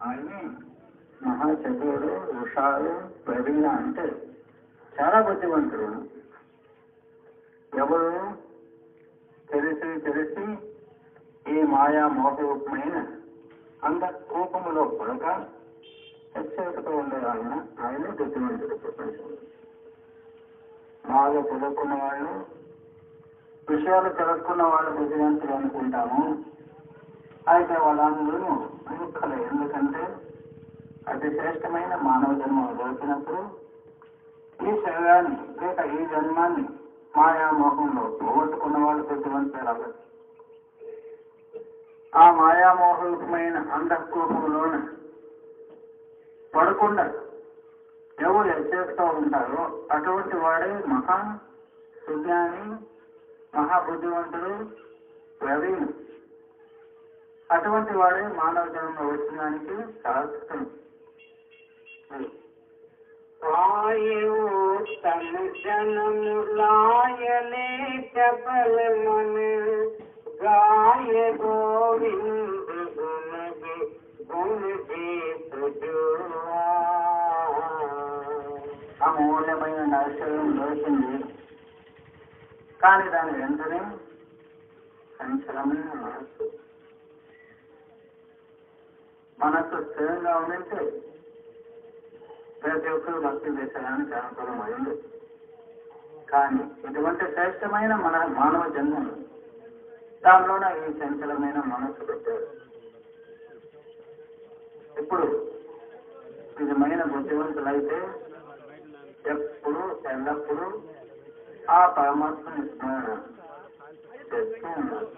ఆయన మహాచతురుడు, ఉషారు, ప్రవీణ అంటే చాలా బుద్ధివంతుడు. ఎవరు తెలిసి ఈ మాయా మోహరూపమైన అంధకూపములో పడక హెచ్చరికతో ఉండే ఆయన బుద్ధిమంతుడు. ప్రపంచంలో బాగా చదువుకున్న వాళ్ళు, విషయాలు తెలుసుకున్న వాళ్ళు బుద్ధివంతులు అనుకుంటాము. అయితే వాళ్ళందరూ మూర్ఖలే. ఎందుకంటే అతి శ్రేష్టమైన మానవ జన్మ దొరికినప్పుడు ఈ శరీరాన్ని లేక ఈ జన్మాన్ని మాయామోహంలో పోగొట్టుకున్న వాళ్ళు బుద్ధివంతులు. ఆ మాయామోహరూపమైన అంధకూపంలోన పడకుండా ఎవరు హెచ్చరిస్తూ ఉంటారో అటువంటి వాడే మహా సుజ్ఞాని, మహాబుద్ధివంతుడు, ప్రవీణుడు. అటువంటి వాడే మానవ జన్మ వచ్చినానికి శాస్త్రం. तनु जन्म लायले चपल मन गाय गोविंद गुण అమూల్యమైన ఐశ్వర్యం దొరికింది, కానీ దాని వెంటనే సంచలమైన మనస్సు స్థిరంగా ఉంటే ప్రతి ఒక్కరు భక్తి చేసేదానికి అనుకూలం అయింది. కానీ ఇటువంటి శ్రేష్టమైన మానవ జన్మను దానిలోన ఈ చంచలమైన మనస్సు పెట్టారు. ఇప్పుడు నిజమైన బుద్ధివంతులైతే ఎప్పుడు ఎల్లప్పుడూ ఆ పరమాత్మని స్మరణ చేస్తూ ఉన్నారు.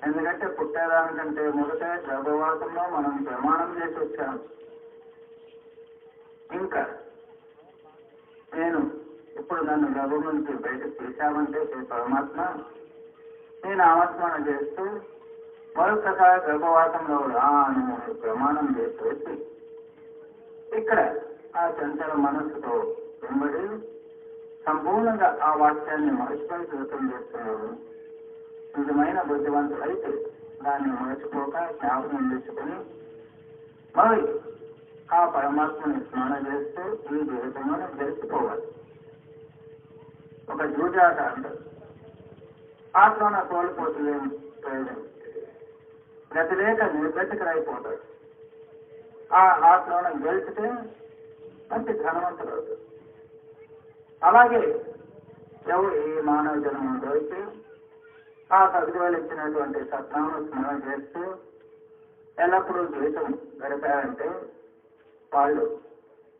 ఎందుకంటే పుట్టేదానికంటే మొదట గర్భవాసంలో మనం ప్రమాణం చేసి వచ్చాము. ఇంకా నేను ఇప్పుడు నన్ను గర్భం నుంచి బయటకు తీశామంటే పరమాత్మ నేను ఆత్మన చేస్తూ మరొకసారి గర్భవాసంలో రాను ప్రమాణం చేసి వచ్చి ఇక్కడ ఆ చంచల మనస్సుతో వెంబడి సంపూర్ణంగా ఆ వాక్యాన్ని మరచిపోయి జీవితం చేస్తున్నాను. నిజమైన బుద్ధివంతులు అయితే దాన్ని మరచిపోక జ్ఞాపకం తెచ్చుకొని మరి ఆ పరమాత్మని స్మరణ చేస్తూ ఈ జీవితంలో గెలిచిపోవాలి. ఒక జూజాట అంటారు. ఆత్మన కోల్పోతులేని ప్రయోజనం, గతి లేక నిర్గతికరైపోతాడు. ఆ ఆత్మను గెలిచితే మంచి ధనవంతులు అవుతారు. అలాగే ఎవరు ఈ మానవ జన్మను దొరికి ఆ సద్గురువులు ఇచ్చినటువంటి సత్నామను స్మరణ చేస్తూ ఎల్లప్పుడూ జీవితం గడిపారంటే వాళ్ళు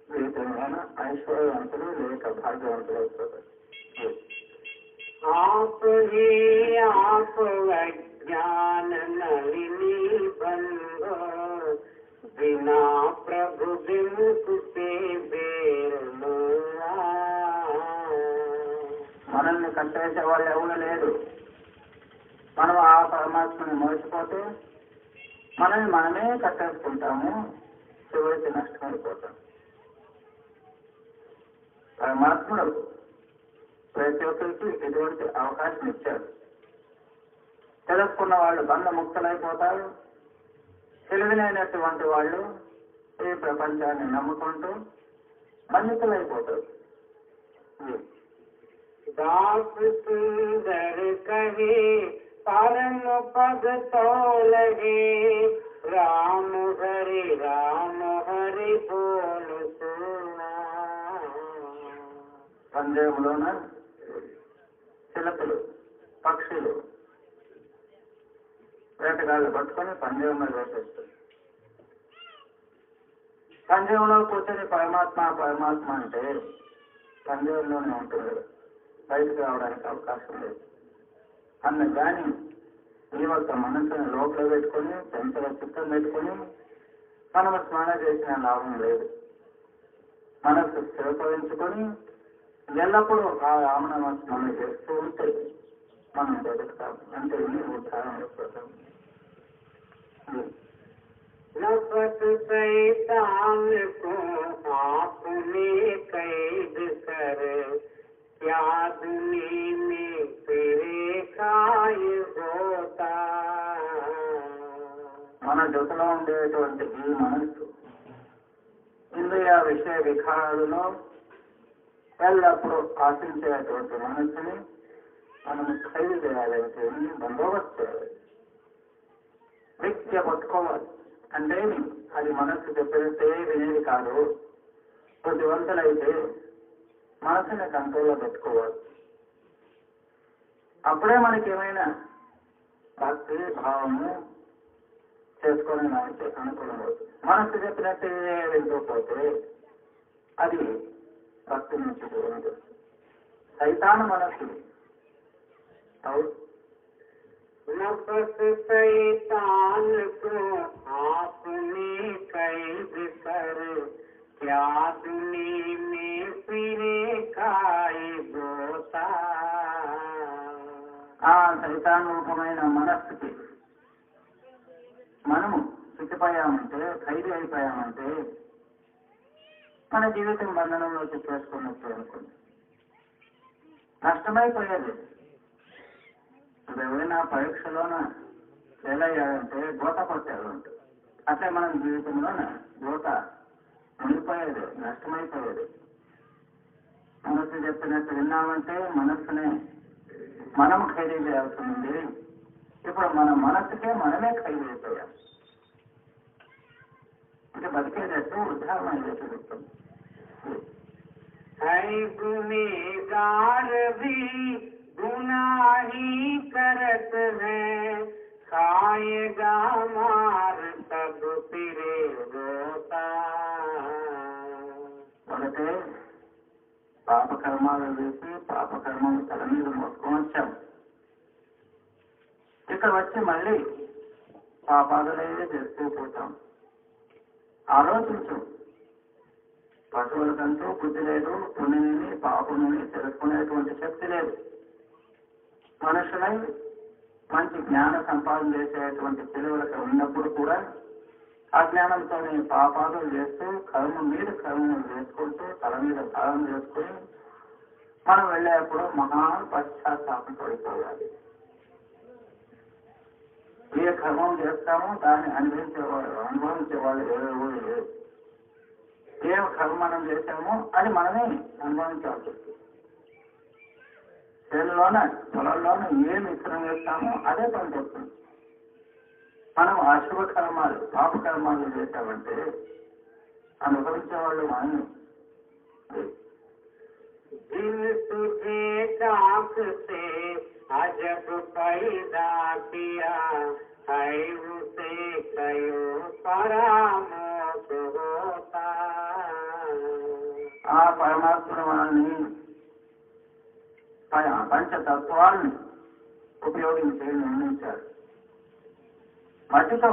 జీవితమైన ఐశ్వర్యవంతులు లేక భాగ్యవంతులు అవుతారు. ज्ञान नलिनी बंधो बिना प्रभु विमुख से మనల్ని కట్టేసే వాళ్ళు ఎవరు లేరు. మనం ఆ పరమాత్మని మోసిపోతే మనల్ని మనమే కట్టేసుకుంటాము, చివరికి నష్టమైపోతాం. పరమాత్ముడు ప్రతి ఒక్కరికి ఎటువంటి అవకాశం ఇచ్చారు. తెలుసుకున్న వాళ్ళు బంధ ముక్తులైపోతారు. తెలివినైనటువంటి వాళ్ళు ఈ ప్రపంచాన్ని నమ్ముకుంటూ బంధితులైపోతారు. दास सुंदर कहे परम पद तो लगे राम हरि बोल सुना. పంజరంలోన చిలకలు, పక్షులు వేటగాళ్ళు పట్టుకొని పంజరం మీద వేసేస్తారు. పంజరంలో కూర్చొని పరమాత్మ అంటే పంజరంలోనే ఉంటుంది, బయటకు రావడానికి అవకాశం లేదు అన్న. కానీ ఈ ఒక్క మనసుని లోపల పెట్టుకొని చంచల చిత్తం పెట్టుకొని మనము స్మరణ చేసిన లాభం లేదు. మనసు స్థిరపరించుకొని ఎల్లప్పుడూ ఆ రామనామ స్మరణ చేస్తూ ఉంటే మనం బతుకుతాం. అంటే ఉద్ధారం అయిపోతాం. नफरत शैतान को आपने कैद कर क्या दुनिया में तेरे खाए हो మన జతలో ఉండేటువంటి ఈ మనస్సు ఇంద్రియ విషయ వికారాలలో ఎల్లప్పుడూ ఆశించేటువంటి మనస్సుని మనం ఖైదు చేయాలంటే బందోబస్తు చేయాలి, వ్యక్తిగా పట్టుకోవాలి. అంటే అది మనస్సు చెప్పినట్టే వినేది కాదు. కొద్దివంతులైతే మనసుని కంట్రోల్లో పెట్టుకోవాలి. అప్పుడే మనకి ఏమైనా భక్తి భావము చేసుకునే దానికి అనుకూలం అవుతుంది. మనసు చెప్పినట్టే వెళ్ళిపోతే అది భక్తి నుంచి దూరం చేస్తుంది. సైతాను మనస్సు नफस शैतान को आपने कैद कर क्या दुनिया में फिरे काई बोता. ఆ సైతాన్ రూపమైన మనస్సుకి మనము చిక్కిపోయామంటే, ఖైదు అయిపోయామంటే మన జీవితం బంధనంలోకి చేసుకున్నట్టు అనుకోండి, నష్టమైపోయేది. ఎవరైనా పరీక్షలోన ఫెయిల్ అయ్యాడంటే గోత కొట్టాడు ఉంటుంది. అట్లే మనం జీవితంలోన గోత మునిగిపోయేది, నష్టమైపోయేది. మనస్సు చెప్పినట్టు విన్నామంటే మనస్సునే మనం ఖైదీ చేయాల్సి ఉంది. ఇప్పుడు మన మనస్సుకే మనమే ఖైదీ అయిపోయాం. అంటే బతికేటట్టు ఉదాహరణ అయ్యేట్టు చెప్తుంది. गुनेगार भी गुनाही करत है खाएगा मार सब फिरे रोता. ఒకటే పాపకర్మాలు చేసి పాపకర్మలు తల మీద మోసుకొని వచ్చాం. ఇక్కడ వచ్చి మళ్ళీ పాపాదులే చేస్తూ పోతాం. ఆలోచించు, పశువులకంటూ బుద్ధి లేదు, పుణ్యని పాపముని తెలుసుకునేటువంటి శక్తి లేదు. మనుషులై మంచి జ్ఞాన సంపాదన చేసేటువంటి తెలివులకు ఉన్నప్పుడు కూడా అజ్ఞానంతోనే పాపాలు చేస్తూ కర్మ మీద కర్మలు చేసుకుంటూ తల మీద భారం చేసుకుని మనం వెళ్ళేప్పుడు మహా పశ్చాత్తాపం పడిపోవాలి. ఏ కర్మం చేస్తామో దాన్ని అనుభవించేవాళ్ళు ఎవరు లేదు. ఏ కర్మ మనం చేసామో అది మనమే అనుభవించాల్సి వస్తుంది. చేనులోన పొలంలోన ఏ మిశ్రం చేస్తామో అదే పనికొస్తుంది. మనం అశుభ కర్మాలు పాపకర్మాలు చేశామంటే అనుభవించే వాళ్ళు మనమే. जिन तुझे डाक से अजब पैदा किया है उसे कयो परामोश होता. ఆ పరమాత్మ మనల్ని పంచతత్వాన్ని ఉపయోగించి నిర్మించారు. మట్టితో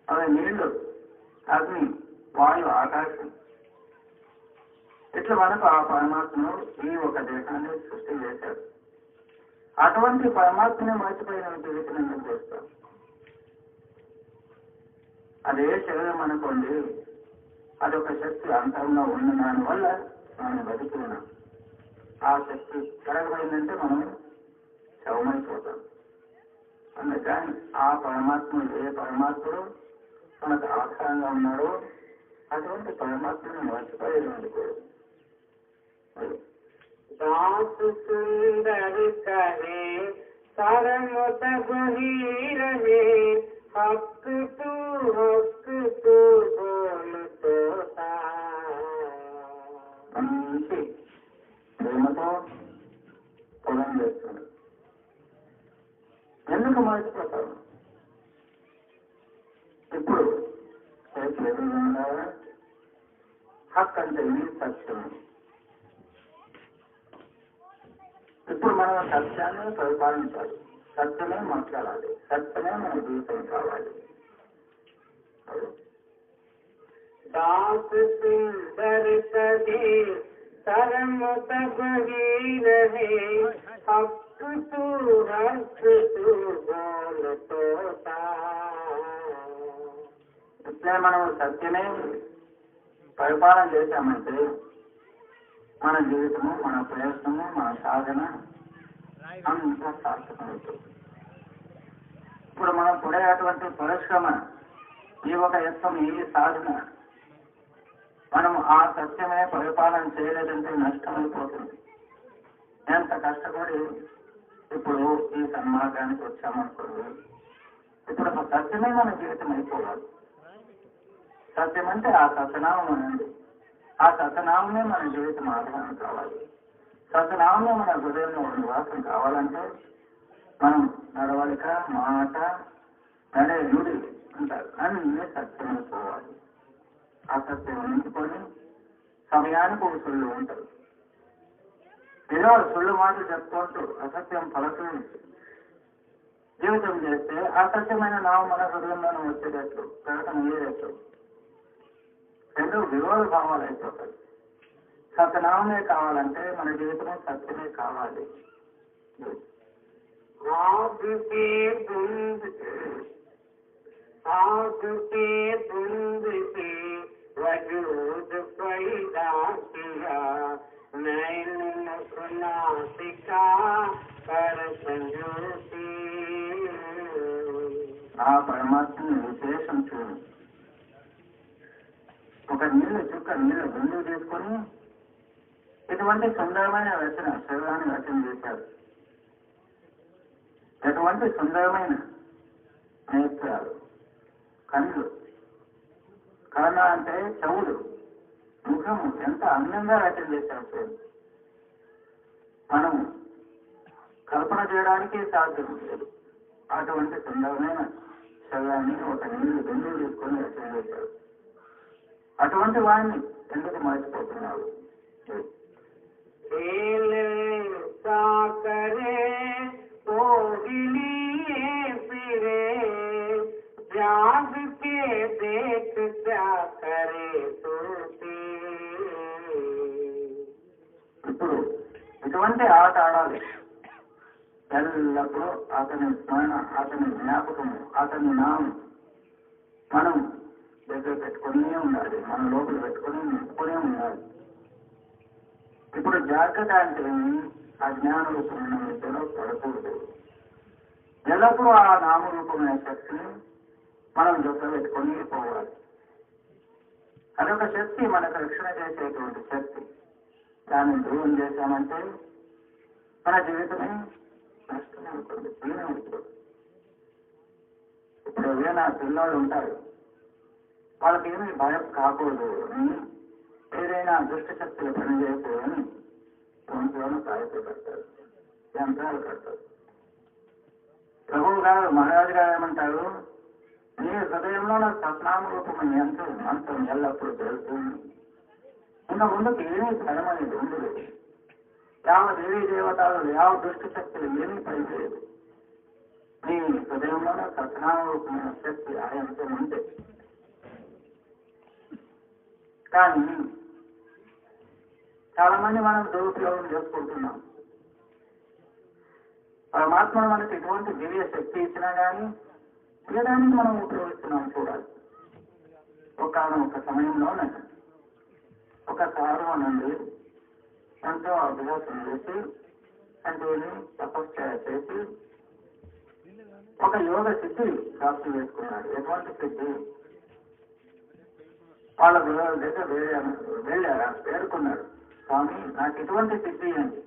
అవి నీళ్లు, అగ్ని, వాయు, ఆకాశం, ఇట్లా మనకు ఆ పరమాత్మను ఈ ఒక దేశాన్ని సృష్టి చేశారు. అటువంటి పరమాత్మని మర్చిపోయిన జీవితం ఎందుకు చేస్తాం? అదే శరీరం అనుకోండి, అదొక శక్తి అంతరంలో ఉన్న దానివల్ల మనం బతికి ఉన్నాం. ఆ శక్తి కరగమైందంటే మనం శవమైపోతాం. అందుకని ఆ పరమాత్మ ఏ పరమాత్ముడు మనకు ఆధారంగా ఉన్నాడో అటువంటి పరమాత్మను మర్చిపోయేది అనుకోరు. दास सुंदर कहे सरम तब ही रहे हक तू बोल तोता. మంచి ప్రేమతో పొలం చేస్తున్నాడు. ఎందుకు మర్చిపోతారు? ఇప్పుడు ఎదురుగా హక్ అంటే ఇది సత్యం. ఇప్పుడు మనం సత్యాన్ని పరిపాలించాలి, సత్యమే మాట్లాడాలి, సత్యమే మన జీవితం కావాలి. दास सुंदर कहे सरम तब ही रहे हक तू बोल तोता. ఇట్లే మనం సత్యమే పరిపాలన చేశామంటే మన జీవితము, మన ప్రయత్నము, మన సాధన అంతా సార్థకమవుతుంది. ఇప్పుడు మనం పడేటువంటి పరిశ్రమ, ఈ ఒక యత్నం, ఈ సాధన, మనం ఆ సత్యమే పరిపాలన చేయలేదంటే నష్టమైపోతుంది. ఎంత కష్టపడి ఇప్పుడు ఈ సన్మార్గానికి వచ్చామనుకోండి, ఇప్పుడు ఆ సత్యమే మన జీవితం అయిపోవాలి. సత్యం అంటే ఆ సత్యనామం అనండి. ఆ సత్యనామమే మన జీవితం ఆధారం కావాలి. సత్యనామమే మన హృదయంలో నివాసం కావాలంటే మనం నడవలిక, మాట, నడే, నుడి అంటారు అన్నీ సత్యమైపోవాలి. ఆ సత్యం ఉంచుకొని సమయానికి ఒక సుళ్ళు ఉంటారు. ఏదో సుళ్ళు మాటలు చెప్పుకుంటూ అసత్యం పలుకు జీవితం చేస్తే అసత్యమైన నామం మన హృదయంలోనే వచ్చేటట్లు, ప్రకటన అయ్యేటట్లు రెండు విరోధ భావాలు అయిపోతాయి. సత్యనామే కావాలంటే మన జీవితం సత్యమే కావాలి. आपके बुंद से वजूद पैदा किया, नैन मुखना सिखा कर संजोती. ఆ పరమాత్మని విశేషం చూడు. ఒక నీళ్ళు చుక్క నీళ్ళు బిందువు తీసుకొని ఇటువంటి సుందరమైన రచన శరీరాన్ని రచన చేశారు. ఎటువంటి సుందరమైన నేత్రాలు, కళ్ళు, కర్ణ అంటే చెవులు, ముఖము ఎంత అందంగా రచన చేశారు. మనం కల్పన చేయడానికి సాధ్యం లేదు. అటువంటి సుందరమైన శరీరాన్ని ఒక నీళ్ళు బిందువు తీసుకొని రచన చేశారు. అటువంటి వాడిని ఎందుకు మర్చిపోతున్నారు? जाग के देख क्या करे सोती. ఇప్పుడు ఇటువంటి ఆట ఆడాలి. ఎల్లప్పుడూ అతని స్మరణ, అతని జ్ఞాపకము, అతని నామం మనం దగ్గర పెట్టుకునే ఉండాలి. మన లోపల పెట్టుకుని నింపుకునే ఉండాలి. ఇప్పుడు జాగ్రత్త అంటే అజ్ఞాన రూపమైన విద్యలో పడకూడదు. ఎల్లప్పుడూ ఆ నామరూపమైన శక్తిని మనం దగ్గర పెట్టుకుని పోవాలి. అదొక శక్తి, మనకు రక్షణ చేసేటువంటి శక్తి. దాన్ని దూరం చేశామంటే మన జీవితమే నష్టం అనుకోండి, దీనం అనుకోండి. ఇప్పుడు ఏదైనా పిల్లలు ఉంటారు, వాళ్ళకి ఏమీ భయం కాకూడదు అని ఏదైనా దుష్ట శక్తులు పనిచేసేదని ఒంట్లోనూ కాయలు కడతారు, యంత్రాలు కడతారు. ప్రభువు గారు, మహారాజు గారు ఏమంటారు, నీ హృదయంలో నా సత్నామ రూపమైన యంత్రం మంత్రం ఎల్లప్పుడూ జరుగుతుంది. ఇంకా ముందుకు ఏమీ భయం అనేది ఉండదు. యావ దేవీ దేవతలు, యావ దుష్ట శక్తులు ఏమీ పనిచేయదు. నీ హృదయంలో నా సత్నామ రూపమైన శక్తి ఆ యంత్రం ఉంటే. కానీ చాలా మంది మనం దురుపయోగం చేసుకుంటున్నాం. పరమాత్మను మనకి ఎటువంటి దివ్య శక్తి ఇచ్చినా కానీ ఏదానికి మనం ఉపయోగిస్తున్నాం చూడాలి. ఒక సమయంలోనే ఒక సాధువు నుండి ఎంతో అభ్యాసం చేసి అంటే తపస్య చేసి ఒక యోగ సిద్ధి ప్రాప్తి చేసుకున్నాడు. ఎటువంటి సిద్ధి? వాళ్ళ గురువుల దగ్గర వెళ్ళారా, పేర్కొన్నాడు, స్వామి నాకు ఇటువంటి సిద్ధి అండి,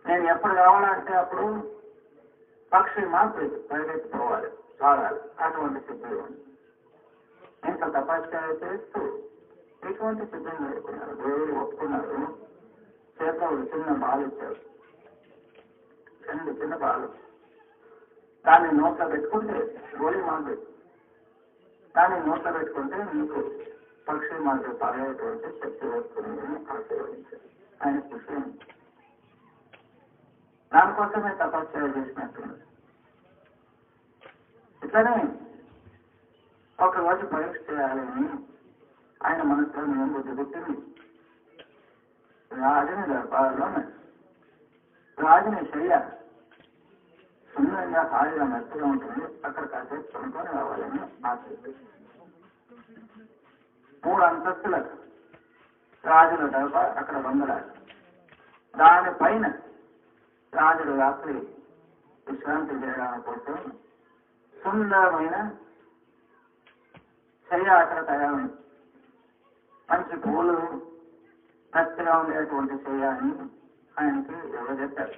నేను ఎప్పుడు కావాలంటే అప్పుడు పక్షి మాత్రం పరిగెత్తిపోవాలి, సాగాలి, అటువంటి సిద్ధి ఉంది. ఇంత తపస్కాయ చేస్తూ ఇటువంటి సిద్ధం పెట్టుకున్నారు. దేవుడు ఒప్పుకున్నారు. చేతిలో చిన్న బాలు ఇచ్చారు, చిన్న బాలు. దాన్ని నోట్లో పెట్టుకుంటే గోళీ మాకు, దాన్ని నోట్లో పెట్టుకుంటే మీకు పక్షి మాకు పడేటువంటి శక్తి వస్తుందని ఆశీర్వదించారు. ఆయన కృషి దానికోసమే తపస్య చేసినట్టున్నారు. ఇట్లనే ఒక రోజు పరీక్ష చేయాలని ఆయన మనసులో నేను బుద్ధి పుట్టింది. రాజుని దర్బారులోనే రాజుని శయ్య సుందరంగా హాయిగా మెత్తగా ఉంటుంది, అక్కడ కాసేపు కొనుక్కొని రావాలని ఆశిస్తుంది. 3 అంతస్తుల రాజుల దర్బార్, అక్కడ బంగళాలు, దానిపైన రాజులు రాత్రి విశ్రాంతి చేయడానికి కోసం సుందరమైన శయ్య అక్కడ తయారు, మంచి పూలు మెత్తగా ఉండేటువంటి శయ్య అని ఆయనకి ఎవరు చెప్పారు.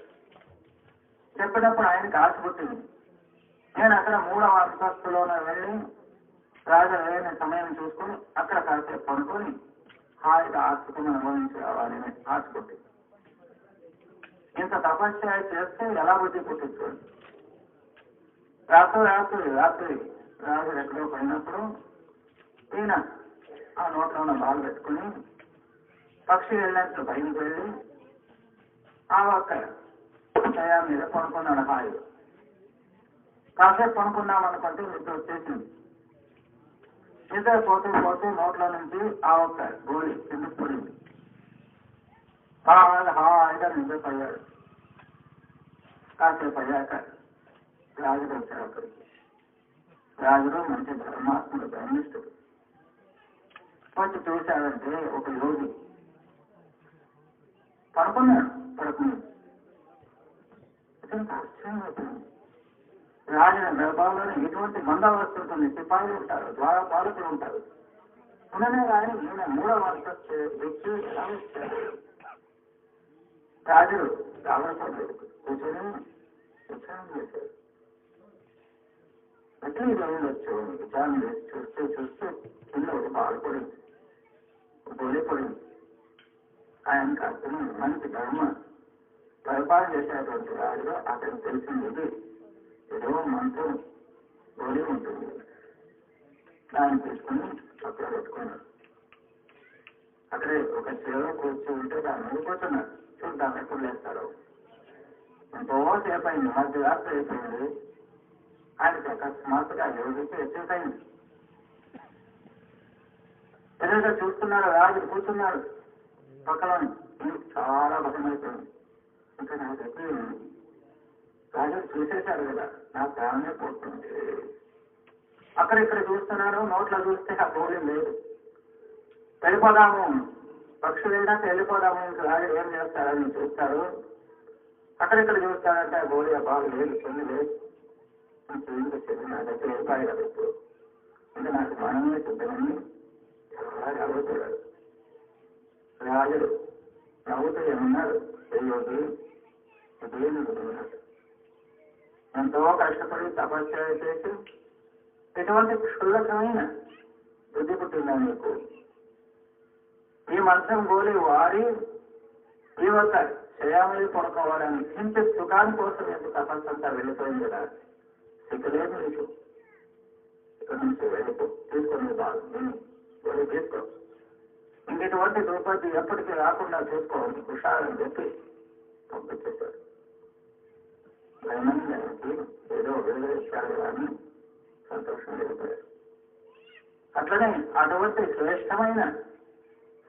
చెప్పినప్పుడు ఆయనకి ఆశ పుట్టింది. నేను అక్కడ 3వ అంతస్తులోనే వెళ్ళి రాజు అయిన సమయం చూసుకొని అక్కడ కాసేపు పడుకొని హాయిగా ఆశకుని అనుభవించి రావాలని ఆశ పుట్టింది. ఇంత తపస్య చేస్తే ఎలా బుద్ధి పుట్టించుకోండి. రాత్రి రాజు ఎక్కడో పోయినప్పుడు ఈయన ఆ నోట్లో ఉన్న బాలు పెట్టుకుని పక్షి వెళ్ళినట్లు బయటకు వెళ్ళి ఆ ఒక్క శయ్య మీద పడుకున్నాడు హాయిగా. కాసేపు పడుకున్నాం అనుకుంటే నిద్ర వచ్చేసింది. నిద్ర పోతూ నోట్లో నుంచి ఆ ఒక్క గోళీ కిందకు పడింది. హాయిగా నిద్రపోయాడు. కాసేపు అయ్యాక రాజుడు వచ్చాడు. అక్కడికి రాజుడు మంచి ధర్మాత్ముడు, ధర్మిష్ఠుడు. వచ్చి చూశాడంటే ఒక యోగి పడుకున్నాడు. రాజుల గర్భంలోనే ఎటువంటి బందోబస్తు ఉంటుంది, సిపాయిలు ఉంటారు, ద్వారపాలకులు ఉంటారు. ఉండనే కానీ ఈయన 3వ అంతస్తు వ్యక్తి ఎలా వచ్చాడు? రాజు రావడం కూర్చొని విచారణ చేశాడు. ఎట్లా ఇది ఉండొచ్చు? విచారణ చేసి చూస్తూ కింద ఒక బాధపడింది, గొలిపడింది. ఆయనకు అతను మంచి ధర్మ పరిపాలన చేసేటువంటి రాజుగా అతనికి తెలిసింది ఏదో మంత్రం గోళీ ఉంటుంది. దాన్ని తీసుకుని అక్కడ పెట్టుకున్నాడు. అక్కడే ఒక చెరువు కూర్చో ఉంటే దాని మీద కూర్చున్నాడు. చూద్దాం ఎప్పుడు లేస్తాడో. ఎంతో సేపు అయింది, మధ్యరాత్రి అయిపోయింది. ఆయనకి అకస్మాత్తుగా యోగికి ఎక్సెస్ అయింది. ఎదురుగా చూస్తున్నాడు, రాజు కూర్చున్నాడు పక్కలోని. చాలా భయమైపోయింది. ఇంకా నాకైతే రాజు చూసేశాడు కదా, నా ప్రాణమే పోతుంది. అక్కడిక్కడ చూస్తున్నాడు, నోట్లో చూస్తే ఆ గోళీ లేదు. వెళ్ళిపోదాము, పక్షి వెళ్ళాక వెళ్ళిపోదాము, ఇంకా రాజు ఏం చేస్తాడని చూస్తాడు. అక్కడిక్కడ చూస్తాడంటే ఆ గోళీ ఆ బాగా లేదు, కొన్ని లేదు. ఇంకేంటి వచ్చేది నా దగ్గర వెళ్ళిపోయి కదా ఇప్పుడు, ఇంకా నాకు మనమే సిద్ధమని చాలా నవ్వుతాడు. రాజు నవ్వుతూ ఏమన్నాడు, అయ్యోగి ఇదేమి ఉన్నాడు, ఎంతో కష్టపడి తపస్య చేసి ఎటువంటి క్షుల్లకమైన బుద్ధి పుట్టిందా నీకు? ఈ మంత్రం గోలి వాడి ఈ ఒక్క శయామని పడుకోవాలని ఇంత సుఖాని కోసం ఎందుకు తపస్సు అంతా వెళ్ళిపోయింది కదా, సిగ్గులేదు నీకు. ఇక్కడ నుంచి వెళ్ళిపో, తీసుకొని బాగు గోలి తీసుకో, ఇంకెటువంటి ద్రౌపది ఎప్పటికీ రాకుండా చూసుకోవాలి హుషారని చెప్పి పంపించేశాడు. భయమని దానికి ఏదో విడుదలిచ్చాడు కానీ సంతోషం వెళ్ళిపోయాడు. అట్లనే అటువంటి శ్రేష్టమైన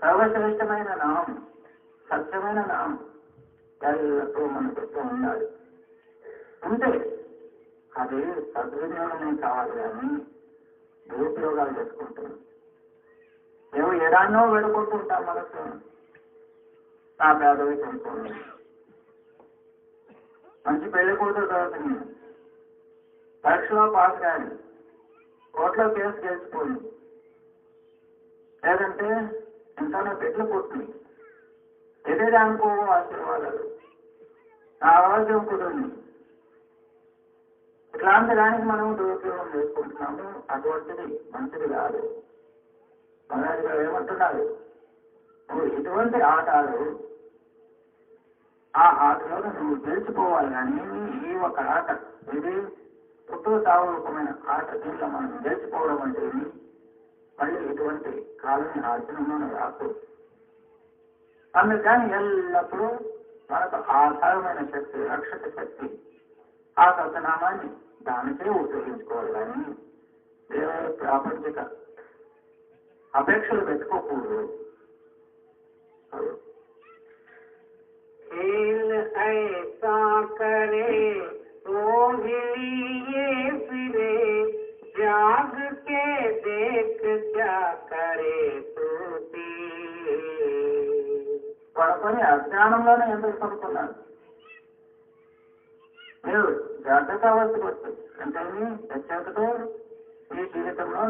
సర్వశ్రేష్టమైన నామం, సత్యమైన నామం ఎల్లప్పుడూ మన చెప్తూ ఉండాలి. ఉంటే అది సద్వినియోగమే కావాలి కానీ దురుపయోగాలు చేసుకుంటున్నాం. మేము ఎడాన్నో వెళ్ళుకుంటుంటాం మనసు. నా పేదవి కొనుక్కోండి, మంచి పెళ్లి కూతురు చదువుతుంది, పరీక్షలో పాస్ కానీ, కోర్టులో కేసు గెలిచిపోయింది, లేదంటే ఇంకానే పెట్లు పుట్టింది, ఎదేదానికో ఆశీర్వాదాలు, నా ఆరోగ్యం కుదిరింది. ఇట్లాంటి దానికి మనం దురుపయోగం చేసుకుంటున్నాము. అటువంటిది మంచిది కాదు. మహారాజు గారు ఏమంటున్నారు, నువ్వు ఇటువంటి ఆటలు, ఆ ఆటలో నువ్వు గెలిచిపోవాలి కానీ ఈ ఒక ఆట ఇది పుట్టు సాగు రూపమైన ఆట. దీంట్లో మనం గెలిచిపోవడం అంటే మళ్ళీ ఇటువంటి కాలని ఆచరణలో రాకు. అందుకని ఎల్లప్పుడూ మనకు ఆధారమైన శక్తి, రక్షక శక్తి, ఆ సత్యనామాన్ని దానికే ఉపయోగించుకోవాలి కానీ వేరే ప్రాపంచిక అపేక్షలు పెట్టుకోకూడదు. खेल ऐसा करे तो लिए फिरे, जाग के देख क्या करे तूती. పడుకొని అజ్ఞానంలోనే ఎందుకు పడుకున్నాడు? మీరు జాగ్రత్త అవస్థకు వస్తుంది. అంటే ప్రత్యేకతో ఈ జీవితంలో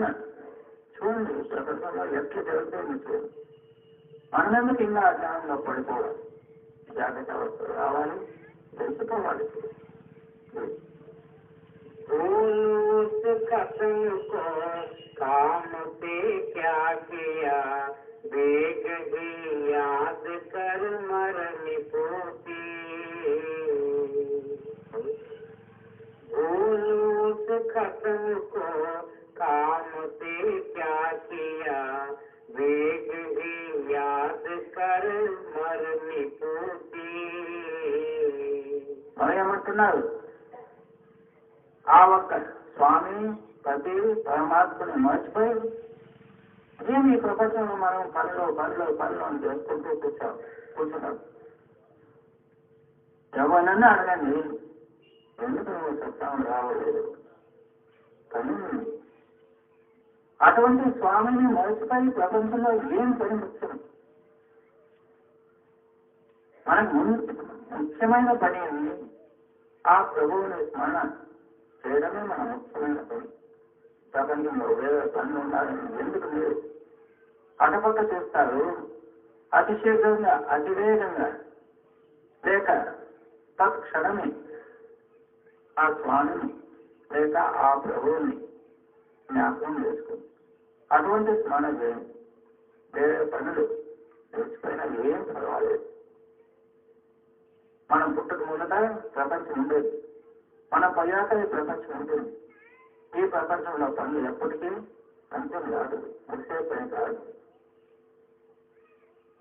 చూడండి ప్రపంచంలో ఎట్లా జరుగుతుంది చూడండి. మనమెందుకు ఇంకా అజ్ఞానంలో పడిపోవాలి? జాగ్రత్త అవస్థ రావాలి, తెలుసుకోవాలి. खत्म को काम से क्या किया, देख ही याद कर मरनी पोती। उस खत्म को काम से क्या किया, देख ही याद कर मरनी पोती। ఏమంటున్నారు? ఆ ఒక్క స్వామి ప్రతి పరమాత్మని మర్చిపోయి ఏమి ఈ ప్రపంచంలో మనం పనులు అని చేసుకుంటూ కూర్చున్నాం. ఎవరినన్నా అడగండి, ఎందుకు నువ్వు సత్యం రావలేదు? కానీ అటువంటి స్వామిని మర్చిపోయి ప్రపంచంలో ఏం పని ముఖ్యం? మనకు ముఖ్యమైన పని ఆ ప్రభువుని స్మరణ చేయడమే మన ముఖ్యమైన పని. ప్రపంచంలో వేరే పనులు ఉండాలని ఎందుకు మీరు అటపక్క చేస్తారు? అతి శీఘ్రంగా అతివేగంగా లేక తత్క్షణమే ఆ స్వామిని లేక ఆ ప్రభువుని జ్ఞాపకం చేసుకుంది. అటువంటి స్మరణ చేయండి. వేరే పనులు తెచ్చిపోయినా ఏం పర్వాలేదు. మనం పుట్టక ముందట ప్రపంచం ఉండేది, మనం పోయాక ఈ ప్రపంచం ఉంటుంది. ఈ ప్రపంచంలో పనులు ఎప్పటికీ అంతం కాదు, ముగిసే పని కాదు.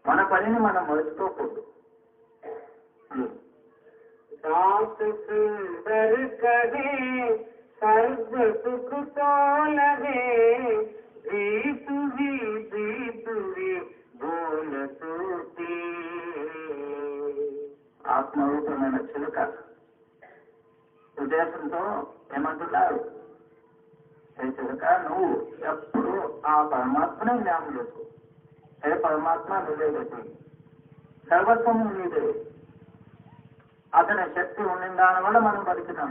మన పనిని మనం మర్చిపోకూడదు. सुंदर कहे सर्व सुख तो लगे, दीप भी बोल सूती। ఆత్మరూపమైన చిలుక ఉద్దేశంతో ఏమంటున్నారు? ఏ చిలుక, నువ్వు ఎప్పుడు ఆ పరమాత్మనే జ్ఞాపకం చేసుకో. ఏ పరమాత్మ నువ్వే గతి, సర్వస్వము నీదే. అతని శక్తి ఉండిన దాని వల్ల మనం బతికినాం.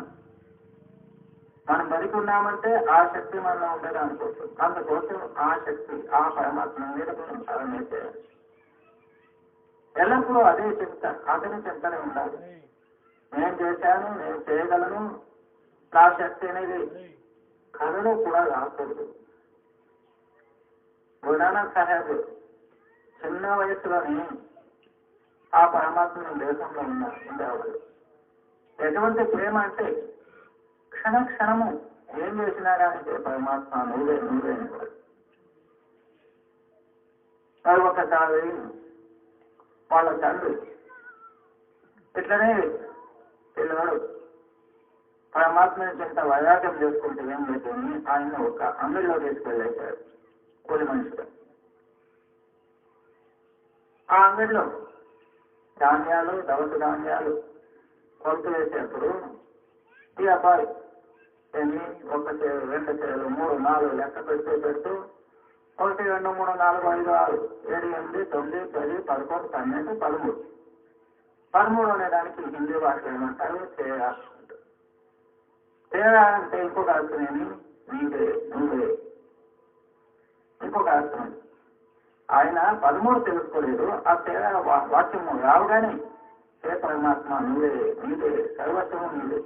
మనం బతికి ఉన్నామంటే ఆ శక్తి మనలో ఉండేదానికోసం. అందుకోసం ఆ శక్తి ఆ పరమాత్మ మీద మనం సాధన చేయాలి. ఎల్లప్పుడూ అదే చెప్తా, అతని చెప్తానే ఉండాలి. నేను చేశాను, నేను చేయగలను, నా శక్తి అనేది కళలో కూడా రాకూడదు. గురునానక్ సాహెబ్ చిన్న వయసులోని ఆ పరమాత్మని దేశంలో ఉండేవాడు. ఎటువంటి ప్రేమ అంటే క్షణము ఏం చేసినా కానీ పరమాత్మ నువ్వే అనేవాడు. మరి ఒకసారి వాళ్ళ తండ్రి ఇట్లనే పిల్లవాడు పరమాత్మని చెంత వైరాగ్యం చేసుకుంటే ఏం లేదని ఆయన ఒక అంగడిలో తీసుకెళ్ళేశారు కూలి మనిషిగా. ఆ అంగడిలో ధాన్యాలు, దవస ధాన్యాలు కొలుతు వేసేప్పుడు ఈ అబ్బాయి ఎన్ని 1 చేరు, 2 చేరు, 3, 4 లెక్క పెడుతూ 1, 2, 3, 4, 5, 6, 7, 8, 9, 10, 11, 12, 13. 13 అనే దానికి హిందీ భాషలో ఏమంటారు? తేరా. తేరా అంటే ఇంకొక అర్థమేమి? నువ్వే. ఇంకొక అర్థం. ఆయన 13 తెలుసుకోలేదు. ఆ తేరా వాక్యము రావుగానే హే పరమాత్మ నీవే సర్వస్వము నీవే.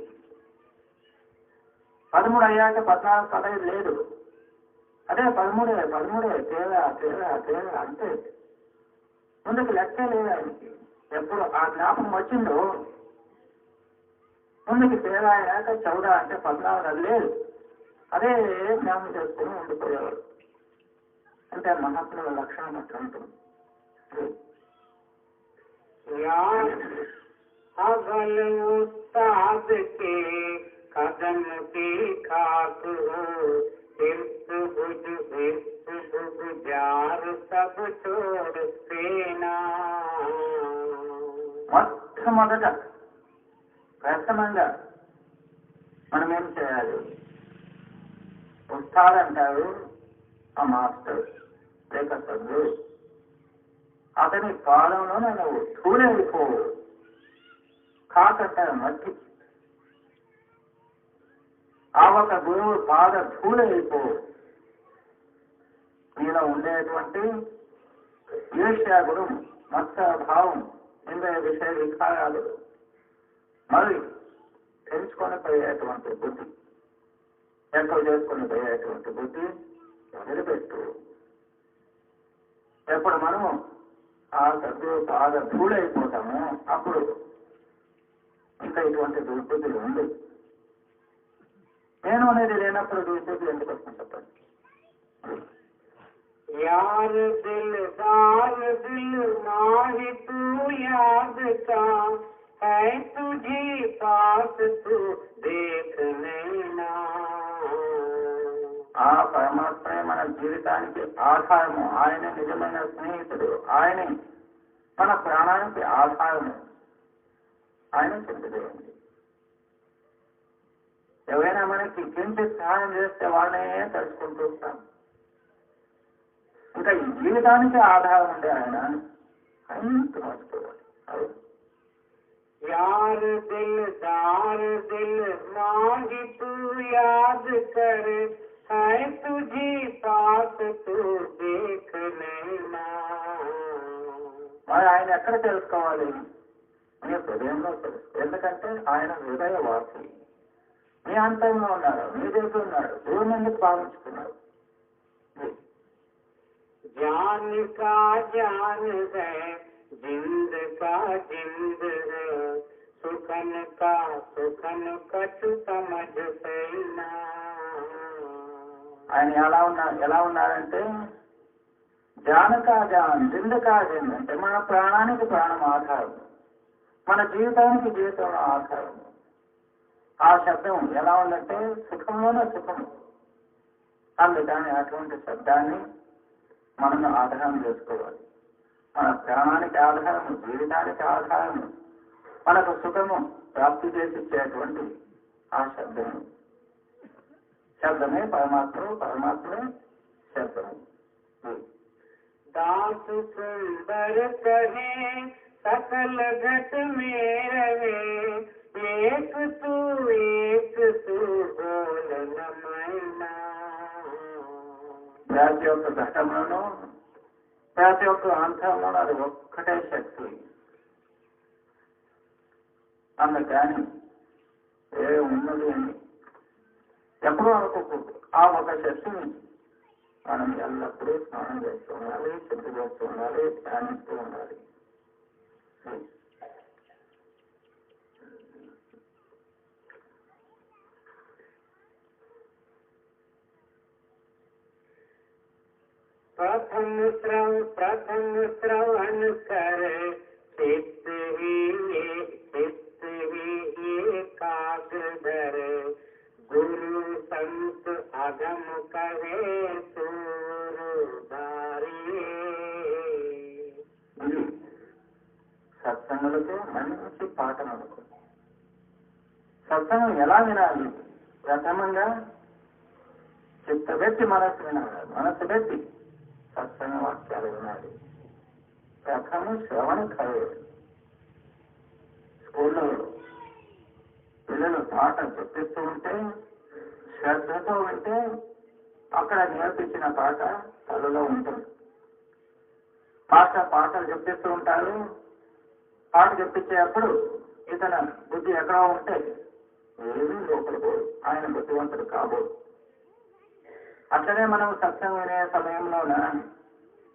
13 అయ్యాక 14 పదవి లేదు. అదే 13 తేరా అంటే ముందుకు లెక్కే లేదు ఆయనకి. ఎప్పుడు ఆ జ్ఞాపకం వచ్చిందో ముందుకు తేరా అయ్యాక 14 అంటే 14 అది లేదు. అదే జ్ఞాపకం చేసుకుని ఉండిపోయేవాడు. అంటే మహాత్ముల లక్షణం అట్లా ఉంటుంది. अगल उस्ताद के कदम की खाक हो, हिर्स बुझार सब छोड़ सेना। మొట్టమొదట ప్రథమంగా మనం ఏం చేయాలి? ఉస్తాద్ అంటారు ఆ మాస్టర్ లేక సభ్యుడు. అతని పాదంలో నువ్వు ధూళైపోవు. కాకంటారు మట్టి. ఒక గురువు పాద ధూళైపో. మీలో ఉండేటువంటి ఈర్ష్యాగుణం, మత్సభావం, ఇంద్రియ విషయ వికారాలు మరి తెలుసుకొని పోయేటువంటి బుద్ధి, ఎక్కువ చేసుకొని పోయేటువంటి బుద్ధి నిలబెట్టు. ఎప్పుడు మనము ఆ సద్గురు పాద ధూళైపోతామో అప్పుడు ఇంకా ఇటువంటి దుర్బుద్ధులు ఉంది. నేను అనేది లేనప్పుడు దుర్బుద్ధి ఎందుకు వస్తుంది చెప్పండి. यार दिलदार दिल माही तू याद का है तुझे पास तू देख नैना. ఆ పరమాత్మే మన జీవితానికి ఆధారము. ఆయనే నిజమైన స్నేహితుడు. ఆయనే మన ప్రాణానికి ఆధారము. ఆయన చింతచేయండి. ఎవరైనా మనకి కించిత్ సహాయం చేస్తే వాళ్ళనే తలుచుకుంటూ ఉంటాం. ఇంకా ఈ జీవితానికి ఆధారం ఉండే ఆయన అంత మర్చిపోవాలి. यार दिलदार दिल माही तू याद कर है तुझे पास तू देख नैना. మరి ఆయన ఎక్కడ తెలుసుకోవాలి? మీ హృదయంలో తెలుసు. ఎందుకంటే ఆయన హృదయవాసి. మీ అంతంలో ఉన్నాడు, మీ దగ్గర ఉన్నాడు. దూరం ఎందుకు భావించుకున్నాడు? जान का जान है जिंद का जिंद है सुखन का सुखन कछु समझ सैना. ఆయన ఎలా ఉన్నారంటే జానకా జాన్, జిందకా జింద్ అంటే మన ప్రాణానికి ప్రాణం ఆధారం, మన జీవితానికి జీవితం ఆధారం. ఆ శబ్దం ఎలా ఉందంటే సుఖంలోనే సుఖం. అందుకని అటువంటి శబ్దాన్ని మనము ఆధారం చేసుకోవాలి. మన ప్రాణానికి ఆధారము, జీవితానికి ఆధారము, మనకు సుఖము ప్రాప్తి చేసి ఇచ్చేటువంటి ఆ శబ్దము. శబ్దమే పరమాత్మ, పరమాత్మే శబ్దము. दास सुंदर कहे सकल घट में रहे एक तू बोल न मैना. ప్రతి ఒక్క ఘటంలోనూ, ప్రతి ఒక్క అంశంలోనూ అది ఒక్కటే శక్తి. అందుకని ఏ ఉన్నది అని ఎప్పుడూ అనుకోకూడదు. ఆ ఒక శక్తిని మనం ఎల్లప్పుడూ స్నానం చేస్తూ ఉండాలి, శుద్ధి చేస్తూ ఉండాలి, ధ్యానిస్తూ ఉండాలి. प्रथम श्रवण कर चित्त ही एकाग्र धर गुरु संत अगम कहे सूरधारिये. సత్సంగులతో మంచి పాఠములకు. సత్సంగం ఎలా వినాలి? ప్రథమంగా చిత్తబెట్టి మనస్సు వినాలి. మనస్సు పెట్టి సత్సంగ వాక్యాలు వినాలి. ప్రథమ శ్రవణ కరే. స్కూల్లో పిల్లలు పాట చెప్పిస్తూ ఉంటే శ్రద్ధతో ఉంటే అక్కడ నేర్పించిన పాట తలలో ఉంటుంది. పాటలు చెప్పిస్తూ ఉంటారు. పాట చెప్పించేటప్పుడు ఇతను బుద్ధి ఎక్కడో ఉంటే ఏమీ లోపల పోదు. ఆయన బుద్ధివంతుడు కాబోదు. అట్లనే మనం సత్సంగం వినే సమయంలోన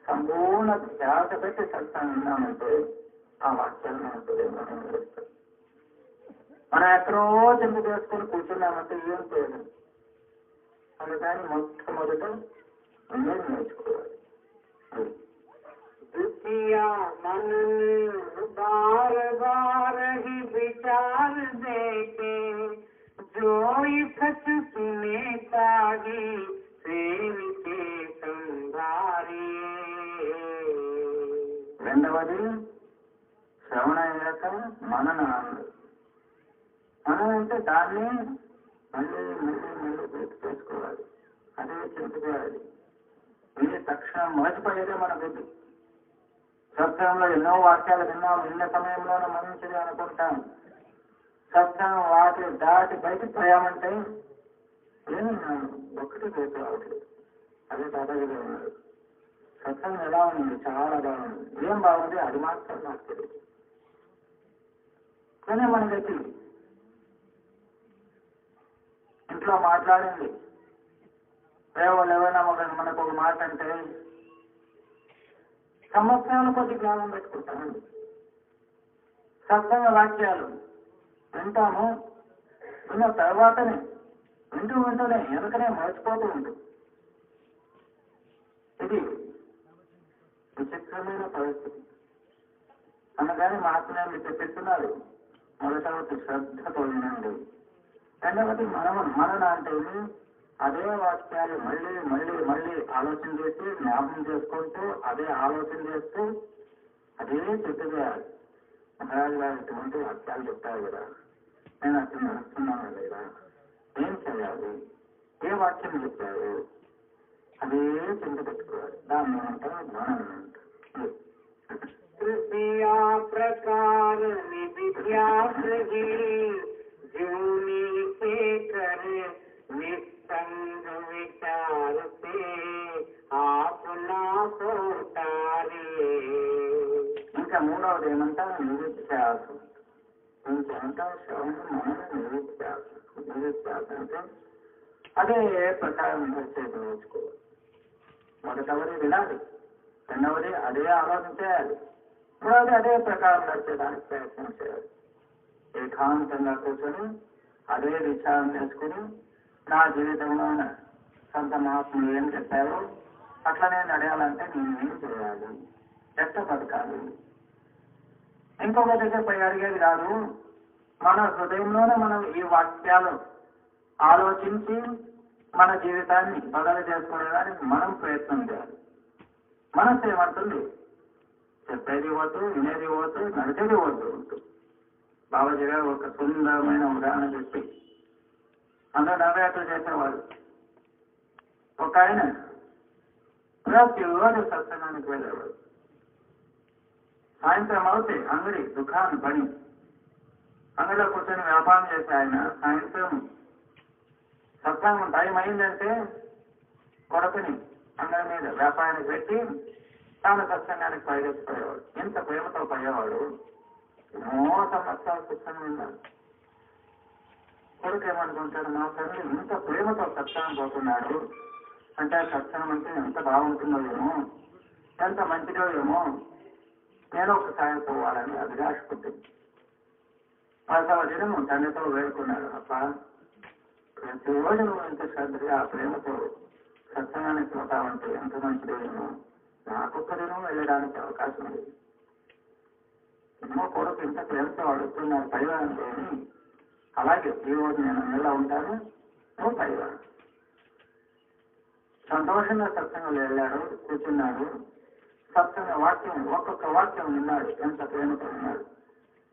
సంపూర్ణ ధ్యాస పెట్టి సత్సంగం విన్నామంటే ఆ వాక్యాలు మన హృదయంలో నిలుస్తాయి. మనం ఎక్కడో చింత చేసుకొని కూర్చున్నామంటే ఏం చేయదు. అందుకని మొట్టమొదట నేను నేర్చుకోవాలి. दुखिया मन बार बार ही विचार देके जो सच सुने तागी प्रेम के संभारिये. రెండవది శ్రవణ అయ్యాక మననాలు. మనం అంటే దాన్ని మళ్ళీ గుర్తు చేసుకోవాలి. అదే చింత చేయాలి. ఇది తక్షణం మర్చిపోయేదే మన బుద్ధి. సత్సంగంలో ఎన్నో వాక్యాలు విన్నాం. విన్న సమయంలోనే మంచిది అనుకుంటాం. సత్సంగం వాటి దాటి బయటికి పోయామంటే ఏమన్నాను ఒక్కటి రేపు రావట్లేదు. అదే దాదాగిరిగా ఉన్నాడు. సత్సంగం ఎలా ఉంది? చాలా బాగుంది. ఏం బాగుంది అది మాత్రం నాకు తెలియదు. కానీ మన గతి ఇంట్లో మాట్లాడింది వాళ్ళు ఎవరైనా మనకు ఒక మాట అంటే సంవత్సరాల కొద్ది జ్ఞానం పెట్టుకుంటామండి. సత్సంగ వాక్యాలు వింటాము, విన్న తర్వాతనే వింటూనే వెనకనే మర్చిపోతూ ఉంటుంది. ఇది విచిత్రమైన పరిస్థితి. అందుకని మహాత్మ్యాన్ని చెప్పిస్తున్నారు. మొదటి శ్రద్ధతో వినండి. రెండవది మనన అంటే అదే వాక్యాలు మళ్ళీ మళ్ళీ మళ్ళీ ఆలోచన చేసి జ్ఞాపకం చేసుకుంటూ అదే ఆలోచన చేస్తూ అదే చెప్పేయాలి. మహారాజు గారు ఇటువంటి వాక్యాలు చెప్తారు కదా, నేను అసలు నడుస్తున్నాను లేదా, ఏం చేయాలి, ఏ వాక్యం చెప్పారు, అదే చింత పెట్టుకోవాలి. దాన్ని అంటారు మననం అంటారు. तृतीया प्रकार विद्यास ही जूनी से कर निसंग विचार से आपना सोतारे. ఇంకా మూడవది ఏమంటారు నిరుత్యాసం. ఇంకేమంటారు శ్రవణం మనన నిరుత్యాసం. నిరుత్యాసం అంటే అదే ప్రకారం చేసి నేర్చుకోవాలి. మొదటవది వినాలి, రెండవది అదే ఆలోచన చేయాలి, మూడవది అదే ప్రకారం నడిచేదానికి ప్రయత్నం చేయాలి. ఏకాంతంగా కూర్చొని అదే విచారం చేసుకుని నా జీవితంలో సంత మహాత్ములు ఏం చెప్పారో అట్లనే నడయాలంటే నేను ఏం చేయాలి, ఎట్లా బతకాలి. ఇంకొక దగ్గర పోయి అడిగేది కాదు. మన హృదయంలోనే మనం ఈ వాక్యాలు ఆలోచించి మన జీవితాన్ని బదలు చేసుకునేదానికి మనం ప్రయత్నం చేయాలి. మనసు ఏమంటుంది? చెప్పేది వద్దు, వినేది వద్దు, నడిచేది వద్దు ఉంటుంది. బాబాజీ గారు ఒక సుందరమైన ఉదాహరణ చెప్పి అందరూ నవయాత్ర చేసేవాడు. ఒక ఆయన ప్రతిరోజు సత్సంగానికి వెళ్ళేవాడు. సాయంత్రం అవుతే అంగడి దుకాణం పని అంగడిలో కూర్చొని వ్యాపారం చేసే ఆయన సాయంత్రం సత్సంగం టైం అయిందంటే కొడుకుని అంగడి మీద వ్యాపారానికి పెట్టి తాను సత్సంగానికి పరిగెత్తిపోయేవాడు. ఎంత ప్రేమతో పోయేవాడు. ఎన్నో సంవత్సరాలు సత్సంగం ఉన్నాడు. కొడుకు ఏమనుకుంటాడు, మా తండ్రి ఇంత ప్రేమతో సత్సంగం పోతున్నాడు అంటే సత్సంగం అంటే ఎంత బాగుంటుందో ఏమో, ఎంత మంచిదో ఏమో, నేను ఒకసారి పోవాలని అభిలాష పుట్టింది. 10వ దినం తండ్రితో వేడుకున్నాడు. అప్ప ప్రతిరోజు నువ్వు ఎంత శ్రద్ధగా ప్రేమతో సత్సంగానికి పోతావంటే ఎంత మంచిదో ఏమో, నాకొక్క దినం వెళ్ళడానికి అవకాశం లేదు. ఎన్నో కొడుకు ఇంత ప్రేమతో అడుగుతున్నారు పరివారంలో. అలాగే ఈ రోజు నేను ఎలా ఉంటాను, నువ్వు పరివారం. సంతోషంగా సత్సంగంలో వెళ్ళాడు, కూర్చున్నాడు. సత్సంగ వాక్యం ఒక్కొక్క వాక్యం విన్నాడు, ఎంత ప్రేమతో ఉన్నాడు.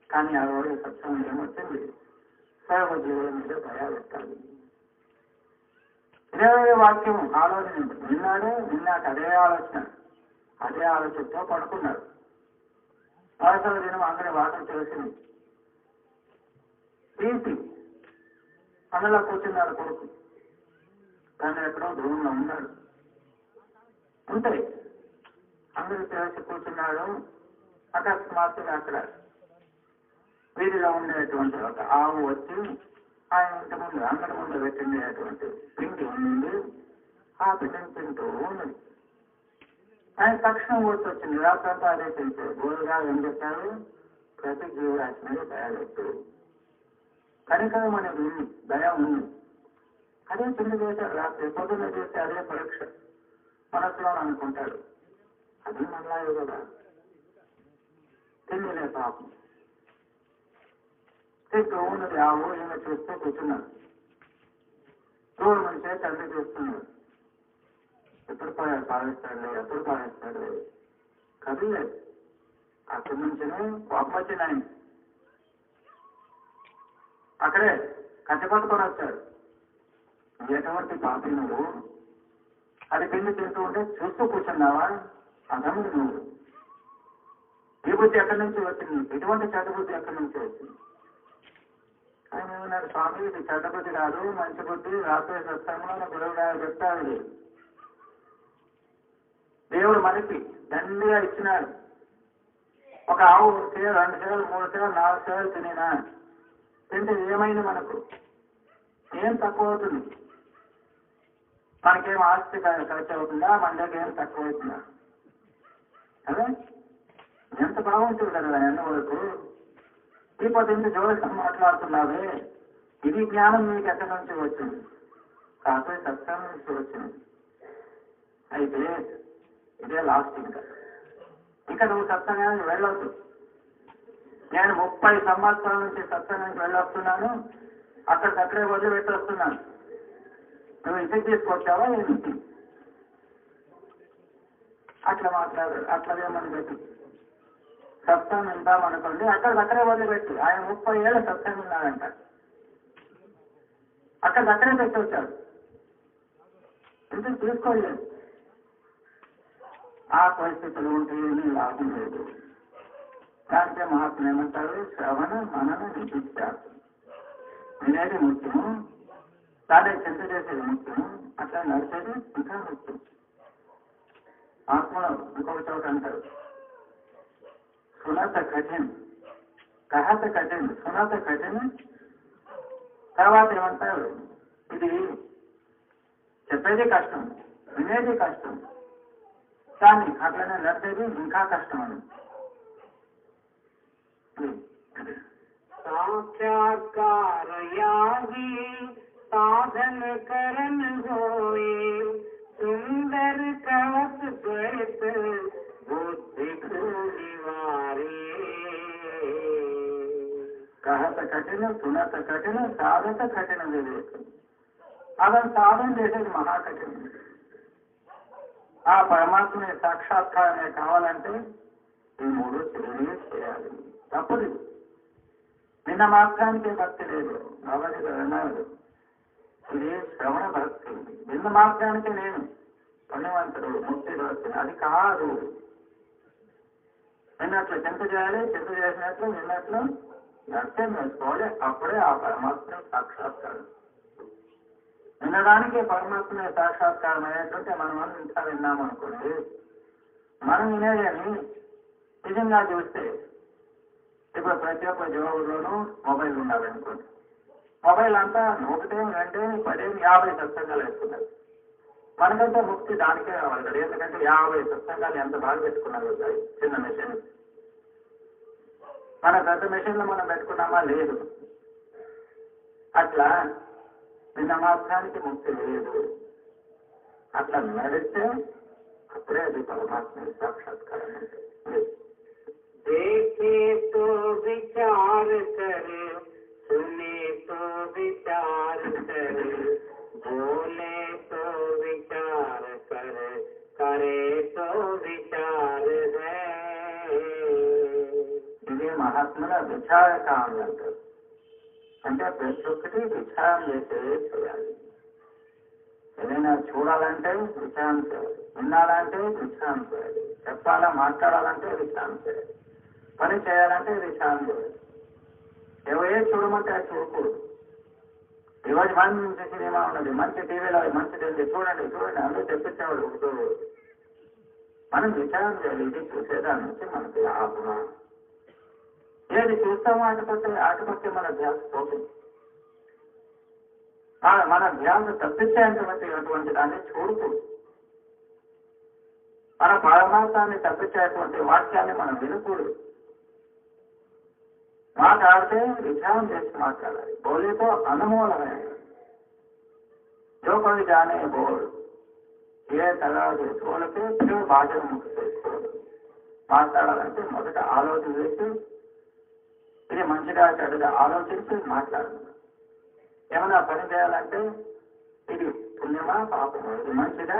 కానీ ఆ రోజు సత్సంగం ఏమొచ్చింది? సర్వజీవుల మీద దయా పెట్టాలి. 20వ వాక్యం ఆలోచన విన్నాడు. విన్నాక అదే ఆలోచనతో పడుకున్నాడు. 10వ దినం అందరి వాదన తెలిసింది. తీసి అందులో కూర్చున్నాడు కొడుకు. కానీ ఎక్కడో దూరంలో ఉన్నాడు. ఉంటే అందరూ తెలిసి కూర్చున్నాడు. అకస్మాత్తుగా అక్కడ వీధిలో ఉండేటువంటి ఒక ఆవు వచ్చి ఆయన ఇంటి ముందు అంగడి ముందు పెట్టిండేటువంటి పిండి ఉంది. ఆ పిండిని తింటూ ఉన్నది. ఆయన తక్షణం వచ్చింది. రాత్రంతా అదే తింటాడు. గోరుగా ఏం చెప్పారు? ప్రతి జీవరాశి మీద దయలేదు, కనికరం అనేది ఉంది, దయ ఉంది. అదే పిండి చేశాడు. రాత్రి పొద్దున్న చేస్తే అదే పరీక్ష మనసులో అనుకుంటాడు. అది మళ్ళాయే కదా, తిండిలే పాపం. తింటూ ఉన్నది ఆవు. ఈయన చూస్తూ కూర్చున్నాడు. దూరం నుంచే తండ్రి చూస్తున్నాడు. ఎప్పుడు పారేస్తాడు కదిలేదు. అక్కడి నుంచినే కోపం వచ్చింది ఆయన. అక్కడే కట్టె పట్టుకొని వచ్చాడు. ఎటువంటి పాపి నువ్వు, అది పిండి తింటూ ఉంటే చూస్తూ కూర్చున్నావా? అదముడు నువ్వు. ఈ బుద్ధి ఎక్కడి నుంచి వచ్చింది? ఇటువంటి చెడ్డ బుద్ధి ఎక్కడి నుంచి వచ్చింది? ఆయన ఏమన్నాడు, స్వామి ఇది చెడ్డ బుద్ధి కాదు, మంచి బుద్ధి, రాత్రి సత్సంగంలో గురువు గారు చెప్తారు. దేవుడు మనకి దండిగా ఇచ్చినాడు. ఒక ఆవు 1 సేవ, 2 సేవలు, 3 సేవలు, 4 సేవలు తినేనా, తింటే ఏమైంది? మనకు ఏం తక్కువ అవుతుంది? మనకేం ఆస్తి ఖర్చు అవుతుందా? మన దగ్గర ఏం తక్కువ అవుతుందా? అదే ఎంత బాగుంటుంది కదా అన్న వరకు. ఇప్పుడు ఇంత జోలిగా మాట్లాడుతున్నావే, ఇది జ్ఞానం మీకు ఎక్కడి నుంచి వచ్చింది? కాకపోతే సత్సంగం నుంచి వచ్చింది. అయితే ఇదే లాస్ట్. ఇంకా నువ్వు సత్సంగానికి వెళ్ళొద్దు. నేను 30 సంవత్సరాల నుంచి సత్సంగానికి వెళ్ళొస్తున్నాను, అక్కడికక్కడే వదిలిపెట్టి వస్తున్నాను. నువ్వు ఇంటికి తీసుకొచ్చావా ఏంటి? అట్లా మాట్లాడు. అట్లదేమని పెట్టి సత్సంగం విందామనుకోండి, అక్కడికక్కడే వదిలిపెట్టి. ఆయన 30 ఏళ్ళ సత్సంగం ఉన్నాడంట, అక్కడికక్కడే పెట్టి వచ్చాడు. ఇంటికి తీసుకోలేదు. ఆ పరిస్థితులు ఉంటే ఏమీ లాభం లేదు. దాంట్లో మహాత్ములు ఏమంటారు? శ్రవణ మనన నిధిత్యాసం. వినేది ముఖ్యము, దాన్ని చింత చేసేది ముఖ్యము, అట్లా నడిచేది ఇంకా ముఖ్యం. ఆత్మలో ఇంకొక చోట అంటారు, సునత కఠిన్, కహత కఠిన్, సునత కఠిన్. తర్వాత ఏమంటారు? ఇది చెప్పేది కష్టం, వినేది కష్టం, కానీ అట్లనే నడిచేది ఇంకా కష్టం అని. साक्षात्कार यागी साधन करन होए सुंदर कवच द्वैत बुद्धि को निवारे. कहत कठिन, सुनत कठिन, साधत कठिन विवेक. అతను సాధన చేసేది మహా కఠినం. ఆ పరమాత్మని సాక్షాత్కారమే కావాలంటే ఈ 3 చేయాలి. తప్పదు. నిన్న మాత్రానికే భక్తి లేదు. భగవద్గీత అన్నాడు, ఇది శ్రవణ భక్తి. నిన్న మాత్రానికే నేను పుణ్యవంతుడు, ముక్తి వస్తుంది, అది కాదు. నిన్నట్లు చింత చేయాలి, చింత చేసినట్లు నిన్నట్లు నృత్యం వేసుకోవాలి. అప్పుడే ఆ పరమాత్మ సాక్షాత్కారం. వినడానికే పరమాత్మ సాక్షాత్కారం అయ్యేటంటే మనం ఇంకా విన్నామనుకోండి, మనం వినేదని నిజంగా చూస్తే ఇప్పుడు ప్రతి ఒక్క జవాబులోనూ మొబైల్ ఉండాలనుకోండి. మొబైల్ అంతా 1, 2, 10, 50 సత్సంగాలు వేసుకున్నారు. మనకంటే ముక్తి దానికే రావాలి కదా. ఎందుకంటే 50 సత్సంగాలు ఎంత బాగా పెట్టుకున్నారు చిన్న మెషిన్. మన పెద్ద మెషిన్లో మనం పెట్టుకున్నామా? లేదు. అట్లా నిన్న మాత్రానికి ముక్తి లేదు. అట్లా నడిస్తే అప్పుడే అది పరమాత్మ సాక్షాత్కారం అంటే. देखे तो विचार करे, सुने तो विचार करे, बोले तो विचार करे, करे तो विचार है. ఇది మహాత్ముల విచార కాలం అంటారు. అంటే ప్రతి ఒక్కటి విచారం చేసే చేయాలి. ఏదైనా చూడాలంటే విచారం చేయాలి, వినాలంటే విచారం చేయాలి, చెప్పాలా మాట్లాడాలంటే విచారం చేయాలి, పని చేయాలంటే విచారం చేయాలి. ఎవరే చూడమంటే అది చూడకూడదు. ఈరోజు మంచి సినిమా ఉన్నది, మంచి టీవీలో మంచి చూడండి చూడండి అందరూ తెప్పించేవాడు ఒకటో. మనం విచారం చేయాలి, ఇది చూసేదాని నుంచి మనకి లాభమా, ఏది చూస్తామో ఆటపట్టే మన ధ్యాస పోతుంది. మన ధ్యాస తప్పించేటువంటి దాన్ని చూడకూడదు. మన పరమాత్మాన్ని తప్పించేటువంటి వాక్యాన్ని మనం వినకూడదు. మాట్లాడితే విచారం చేసి మాట్లాడాలి. బోలేతో అనుమూలమే जो कोई जाने बोल ఏ తరగతి చూడకే ఫిర్ భాషను ముక్తి చేసుకోవాలి. మాట్లాడాలంటే మొదట ఆలోచన చేసి ఇది మంచిగా చెడుగా ఆలోచించి మాట్లాడాలి. ఏమైనా పని చేయాలంటే ఇది పుణ్యమా పాపమా, ఇది మంచిగా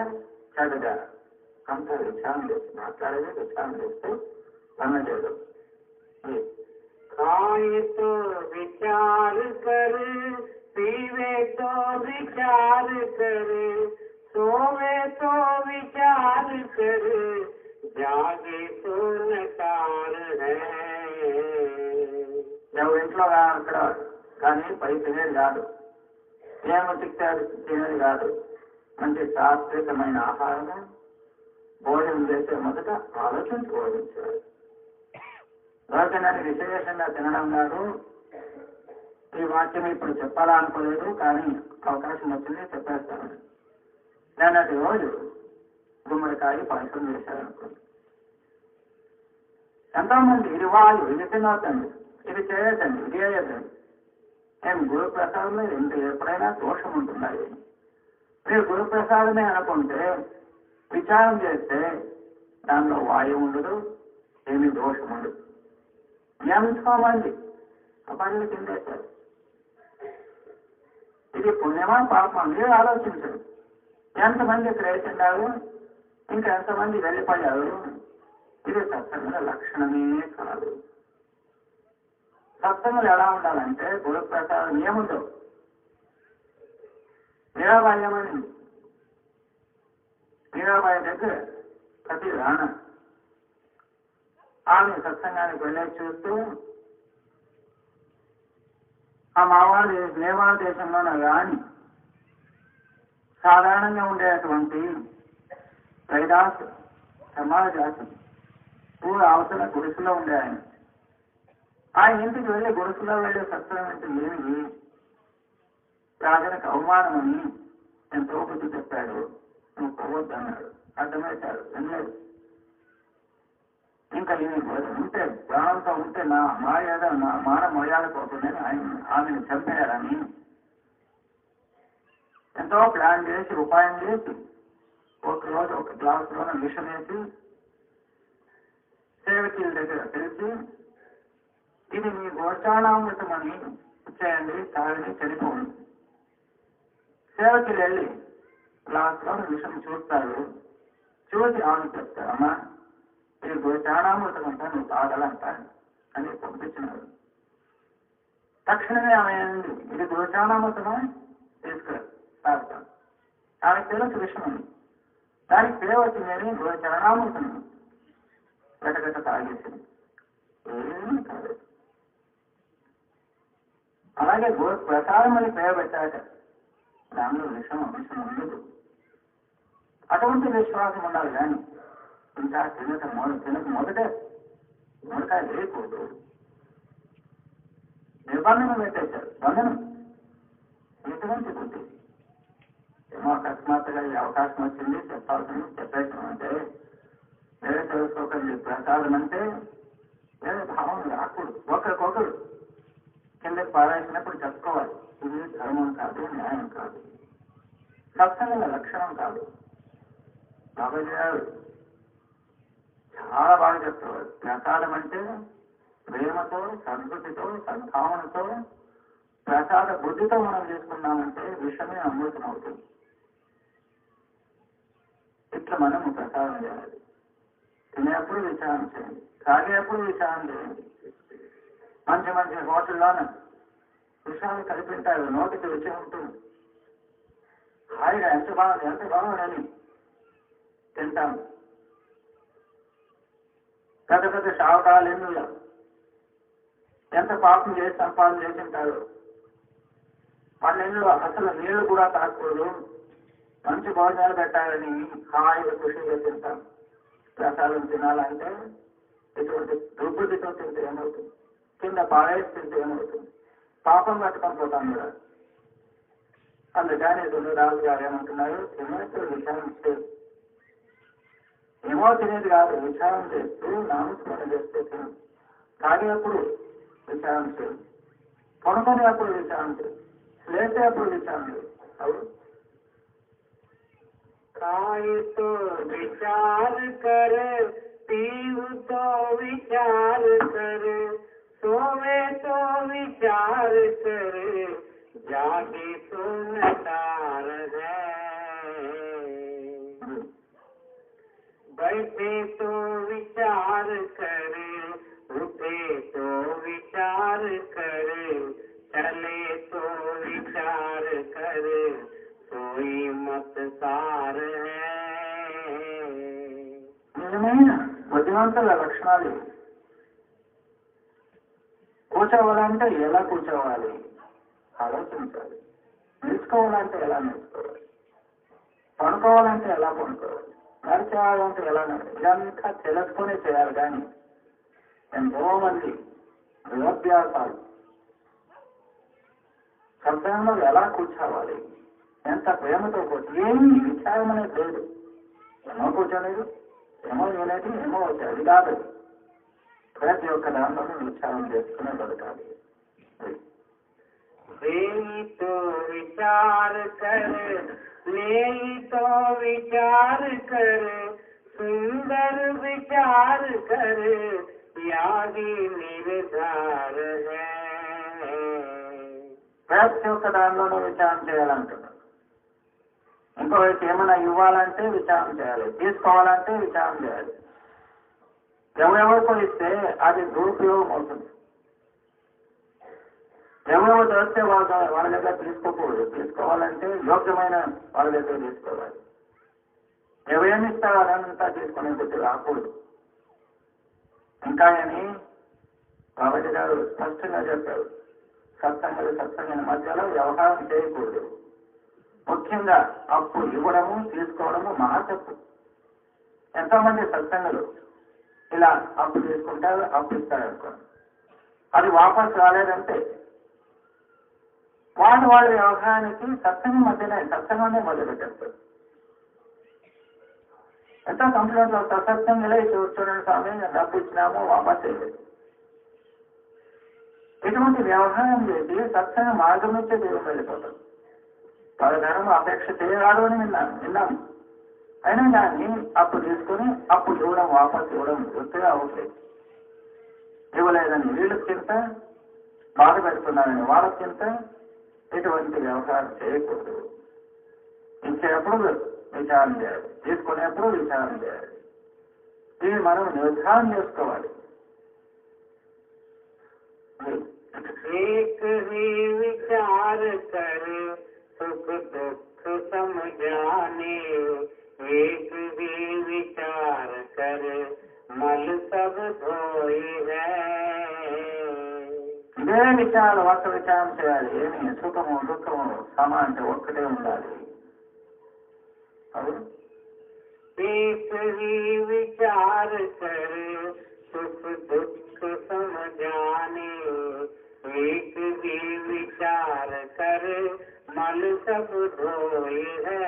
చెడుగా అంత విచారం చేసి మాట్లాడేది. విచారం చేస్తే పని చేయడం. खाए तो विचार कर, पीवे तो विचार कर, सोवे तो विचार कर, जागे तो नकार है. నువ్వు ఇంట్లో అక్కడ కానీ పై తినేది కాదు, ఏమో తినేది కాదు. మంచి శాస్త్రీయమైన ఆహారము భోజనం చేసే మొదట ఆలోచించి భోజించాలి. భోజనాన్ని విశేషంగా తినడం కాదు. ఈ వాక్యం ఇప్పుడు చెప్పాలా అనుకోలేదు, కానీ అవకాశం వచ్చింది చెప్పేస్తాను. నిన్నటి రోజు గుమ్మడికాయ పాయసం చేశారనుకోండి. ఎంతోమంది ఇది వాళ్ళు ఇది తినొద్దండి, ఇది చేయొద్దండి, ఇది చేయొద్దండి. నేను గురుప్రసాదమే ఎప్పుడైనా దోషం ఉంటున్నాయి. మీరు గురుప్రసాదమే అనుకుంటే విచారం చేస్తే దానిలో వాయువు ఉండదు, ఏమి దోషం ఉండదు. ఎంతో మంది ఆ పనులు తిండేశారు. ఇది పుణ్యమా పాపమా మీరు ఆలోచించరు. ఎంతమంది ఇక్కడ వేసిండారు, ఇంకా ఎంతమంది వెళ్ళిపోయారు. ఇది సత్సంగ లక్షణమే కాదు. సత్సంగులు ఎలా ఉండాలంటే గురుప్రసాదం ఏముండవు. మీరాబాయి ఏమైంది, మీరాబాయి దగ్గర ప్రతి రాణ ఆమె సత్సంగానికి వెళ్ళే చూస్తూ ఆ మావాడి నేవాడ దేశంలోనే కానీ సాధారణంగా ఉండేటువంటి రైదాస్ సమాజాసం ఊరు అవతల గుడిసెలో ఉండే ఆయన ఇంటికి వెళ్ళి గుడిసెలో వెళ్ళే సత్సంగం అంటే ఏమి రాజనికి అవమానం అని ఎంతో బుద్ధి చెప్పాడు. నువ్వు పోవద్దన్నాడు, అర్థమవుతాడు, వినలేదు. ఇంకా ఈమె ఉంటే ప్రాణంతో ఉంటే నా మర్యాద నా మాన మర్యాద పోతుందని ఆమెను చంపేయాలని ఎంతో ప్లాన్ చేసి ఉపాయం చేసి ఒకరోజు ఒక గ్లాసులోనే విషం వేసి సేవకుల దగ్గర తెలిసి ఇది మీ గోచానామృతం అని ఇచ్చేయండి, తాగిని చనిపోండి. సేవకులు వెళ్ళి గ్లాసులో విషం చూస్తారు. చూసి ఆమె చెప్తారు, అమ్మా ఇది గోచానామృతం అంతా నువ్వు తాగలంట అని పంపించినారు. తక్షణమే ఆమె ఇది గోచానామృతమా తీసుకురా తాగుతాను. ఆమెకు తెలుసు విషయం ఉంది. దానికి సేవకి నేను గోచరణామృతం గటగట తాగేసింది. ఏమీ కాలేదు. అలాగే ప్రసాదం అని పేరు పెట్టాక దానిలో విషం ఉండదు. అటువంటి విశ్వాసం ఉండాలి. కానీ ఇంకా తినక మొదటే మొదట లేకూడదు. నిబంధన పెట్టేశారు. బంధనం ఎటువంటి బుద్ధి. ఏమో అకస్మాత్తుగా ఈ అవకాశం వచ్చింది చెప్పాల్సింది చెప్పేసాం అంటే వేరే తెలుసుకోకండి. ప్రసాదం అంటే వేరే భావం రాకూడదు. ఒకరికొకరు కిందకి పారాయినప్పుడు చెప్పుకోవాలి, ఇది ధర్మం కాదు, న్యాయం కాదు, సత్సంగ లక్షణం కాదు. బాబాజీ గారు చాలా బాగా చెప్తారు. ప్రసాదం అంటే ప్రేమతో, సంస్కృతితో, సద్భావనతో, ప్రసాద బుద్ధితో మనం చేసుకున్నామంటే విషమే అమృతం అవుతుంది. ఇట్లా మనము ప్రసాదం చేయాలి. తినేప్పుడు విచారణ చేయండి, తాగేప్పుడు విచారణ చేయండి. మంచి మంచి హోటల్లోనే విషయాలు కలిపింటారు, నోటికి రుచి ఉంటుంది. హాయిగా ఎంత బాగుందని తింటాము. పెద్ద పెద్ద షావుకాలు ఎన్నులో ఎంత పాపం చేసి సంపాదన చేసింటారు. వాళ్ళ ఇళ్ళు అసలు నీళ్లు కూడా తాకూడదు, మంచి భోజనాలు పెట్టాలని హాయిగా ఖుషిగా తింటాం. ప్రసాదం తినాలంటే ఇటువంటి దుర్బుద్ధితో తింటే ఏమవుతుంది, కింద పారేసి తింటే ఏమవుతుంది, పాపం కట్టుకొని పోతాం కూడా. అందుకని రాజు గారు ఏమంటున్నారు, తినేప్పుడు విచారం చేస్తూ, ఏమో తినేది కాదు, విచారం చేస్తూ నామస్మరణ చేస్తూ తిను. తాగేప్పుడు విచారం చేయండి, కొనుక్కునేప్పుడు విచారం చేయండి, లేచేప్పుడు విచారం చేయండి. అవును, खाए तो विचार कर, पीव तो विचार कर, सोवे तो विचार कर, जागे तो नकार है, बैठे तो विचार कर, उठे तो विचार कर, चले तो विचार कर, कोई मत सार है. నిజమైన బుద్ధిమంతుల లక్షణాలు. కూర్చోవాలంటే ఎలా కూర్చోవాలి, ఆలోచించాలి. నేర్చుకోవాలంటే ఎలా నేర్చుకోవాలి, పడుకోవాలంటే ఎలా పడుకోవాలి, నడిచేవాలంటే ఎలా నడవాలి, ఇదంతా తెలుసుకునే చేయాలి. కానీ ఎంతో మంది యోగ్యాసాలు శబ్దంలో ఎలా కూర్చోవాలి, ఎంత ప్రేమతో కూర్చో, ఏమి విచారం అనేది లేదు. ఏమో కూర్చోలేదు, ఏమో వినేది, ఏమో వచ్చేది కాదు. ప్రతి ఒక్క దాంట్లోనూ విచారం చేసుకునే బతకాలి. तो विचार कर, ले तो विचार कर, सुंदर विचार कर, यागी निर्धार है. ప్రతి ఒక్క దానిలోనూ విచారం చేయాలంటున్నారు. ఇంకో ఏమైనా ఇవ్వాలంటే విచారం చేయాలి, తీసుకోవాలంటే విచారం చేయాలి. ఎవరెవరికో ఇస్తే అది దురుపయోగం అవుతుంది. ఎవరెవరు చేస్తే వాళ్ళ దగ్గర తీసుకోకూడదు. తీసుకోవాలంటే యోగ్యమైన వాళ్ళ దగ్గర తీసుకోవాలి. ఎవరేమి ఇస్తారో అదంతా తీసుకునే బుద్ధి రాకూడదు. ఇంకా అని బాబాజీ గారు స్పష్టంగా చెప్పారు, సత్సంగ మధ్యలో వ్యవహారం చేయకూడదు. ముఖ్యంగా అప్పు ఇవ్వడము తీసుకోవడము మహా తప్పు. ఎంతోమంది సత్సంగులు ఇలా అప్పు తీసుకుంటారు, అప్పు ఇస్తారు అనుకోండి, అది వాపస్ రాలేదంటే వాళ్ళ వ్యవహారానికి సత్సంగంలోనే మొదలుపెట్టేస్తారు. ఎంతో కంప్లైంట్లు వస్తారు, సత్సంగులే చూడండి స్వామి డబ్బు ఇచ్చినాము వాపస్ చేయలేదు. ఇటువంటి వ్యవహారం చేసి సత్సంగ మార్గం నుంచే దూరం వెళ్ళిపోతారు. వాళ్ళ ధనం అపేక్ష చేయరాదు అని విన్నాము. అయినా కానీ అప్పు తీసుకుని అప్పు ఇవ్వడం వాపస్ ఇవ్వడం వృత్తిగా అవసరం. ఇవ్వలేదని వీళ్ళకి చింత, బాధ పెడుతున్నారని వాళ్ళకి చింత. ఇటువంటి వ్యవహారం చేయకూడదు. ఇచ్చేటప్పుడు విచారణ చేయాలి, తీసుకునేప్పుడు విచారణ చేయాలి. ఇది మనం నిర్ధారణ చేసుకోవాలి. एक ही विचार कर, सुख दुख समझाने, एक ही विचार कर, मल सब धोई है. ఇదే విచారాలు ఒక్క విచారం చేయాలి. ఏమి సుఖము దుఃఖము సమ అంటే ఒక్కటే ఉండాలి. एक ही विचार कर, सुख दुख समझाने, एक ही विचार कर, मल सब धोई है.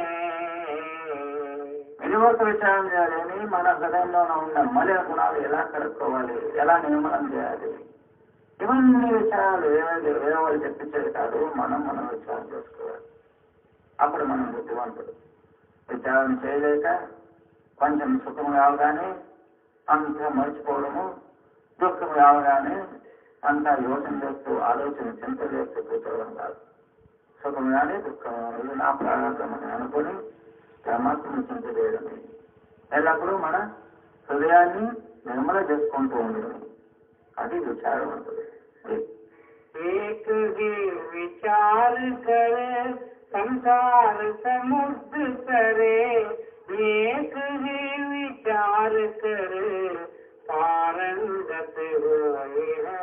ఇది ఒక విచారం చేయాలి. మన హృదయంలోనే ఉన్న మలిన గుణాలు ఎలా కడుక్కోవాలి, ఎలా నియమనం చేయాలి, ఇవన్నీ విచారాలు వేరే వాళ్ళు చెప్పించేది కాదు. మనం విచారం చేసుకోవాలి. అప్పుడు మనం బుద్ధివంతుడు. విచారం చేయలేక కొంచెం సుఖం రావగానే అంతా మర్చిపోవడము, దుఃఖం రావగానే అంతా యోచన చేస్తూ ఆలోచన చింత చేస్తూ కూర్చోవడం కాదు. సుఖం కానీ దుఃఖం ఇది నా ప్రారంభం అని అనుకుని పరమాత్మను చింత చేయడమే. ఎల్లప్పుడూ మన హృదయాన్ని నిర్మల చేసుకుంటూ ఉండడం, అది విచారం అంటుంది. एक ही विचार करे, संसार समुद्र करे, एक ही विचार करे, पारंगत होई है.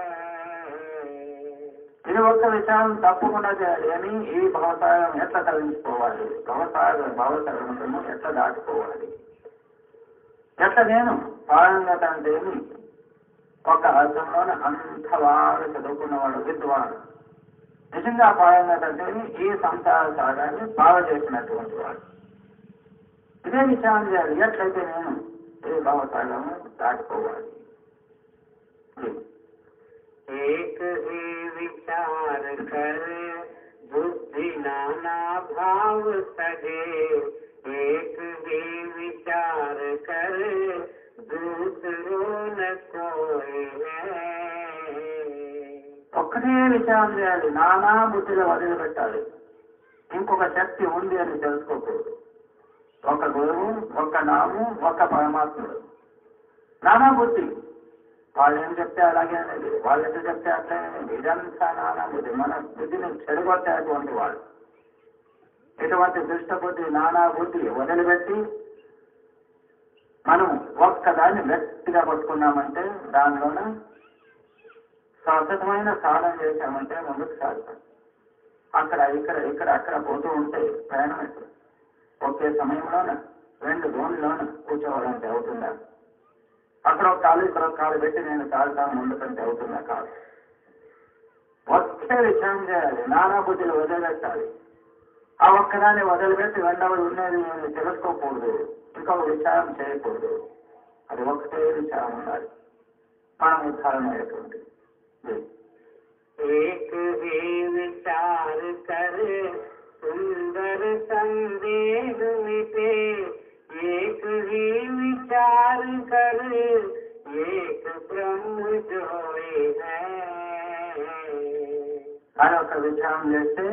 ఇది ఒక్క విచారం తప్పకుండా చేయాలి. అని ఈ భవసాగరం ఎట్లా తరలించుకోవాలి, భవసాగరము ఎట్లా దాటుకోవాలి, ఎట్లా నేను పారంగత అంటే ఏమి, ఒక అర్థంలోనే అంత బాగా చదువుకున్నవాడు విద్వాడు. నిజంగా పారంగత అంటే ఈ సంసార సాగాన్ని బాగా చేసినటువంటి వాడు. ఇదే విచారం చేయాలి. ఎట్లయితే నేను ఈ భవసాగరము దాటుకోవాలి. एक ही विचार कर, बुद्धि नाना भाव सजे, एक ही विचार कर, दूसरों न कोई है. ఒక్కటే విచారం చేయాలి. నానా బుద్ధిలో వదిలిపెట్టాలి. ఇంకొక శక్తి ఉంది అని తెలుసుకోకూడదు. ఒక గురువు, ఒక నాము, ఒక పరమాత్ముడు. నానా బుద్ధి, వాళ్ళు ఏం చెప్తే అలాగే అనేది, వాళ్ళు ఎంత చెప్తే అట్లే అనేది, ఇదంతా నానా బుద్ధి. మన బుద్ధిని చెడగొట్టేటువంటి వాళ్ళు. ఇటువంటి దుష్ట బుద్ధి, నానా బుద్ధి వదిలిపెట్టి మనం ఒక్కదాన్ని గట్టిగా పట్టుకున్నామంటే, దానిలోన శాశ్వతమైన సాధన చేశామంటే ముందుకు సాగుతాం. అక్కడ అక్కడ పోతూ ఉంటే ప్రయాణం అయితే ఒకే సమయంలోన 2 జోన్లోన కూర్చోవాలంటే అవుతుందా? అక్కడ ఒక కాలు ఇక్కడ ఒక కాలు పెట్టి నేను తాగుతాను ముందుకంటే అవుతుందా? కాదు. ఒకే విషయం చేయాలి, నానా బుద్ధులు వదిలిపెట్టాలి. ఆ ఒక్కదాన్ని వదిలిపెట్టి రెండవది ఉన్నది తెలుసుకోకూడదు, ఇంకొక విచారం చేయకూడదు. అది ఒక్కటే విచారం ఉండాలి. మనం ఉద్ధారమైనటువంటి एक ही विचार कर सुंदर संदेह मिटे, एक ही विचार कर एक ब्रह्म जोए है. కానీ ఒక విచారం చేస్తే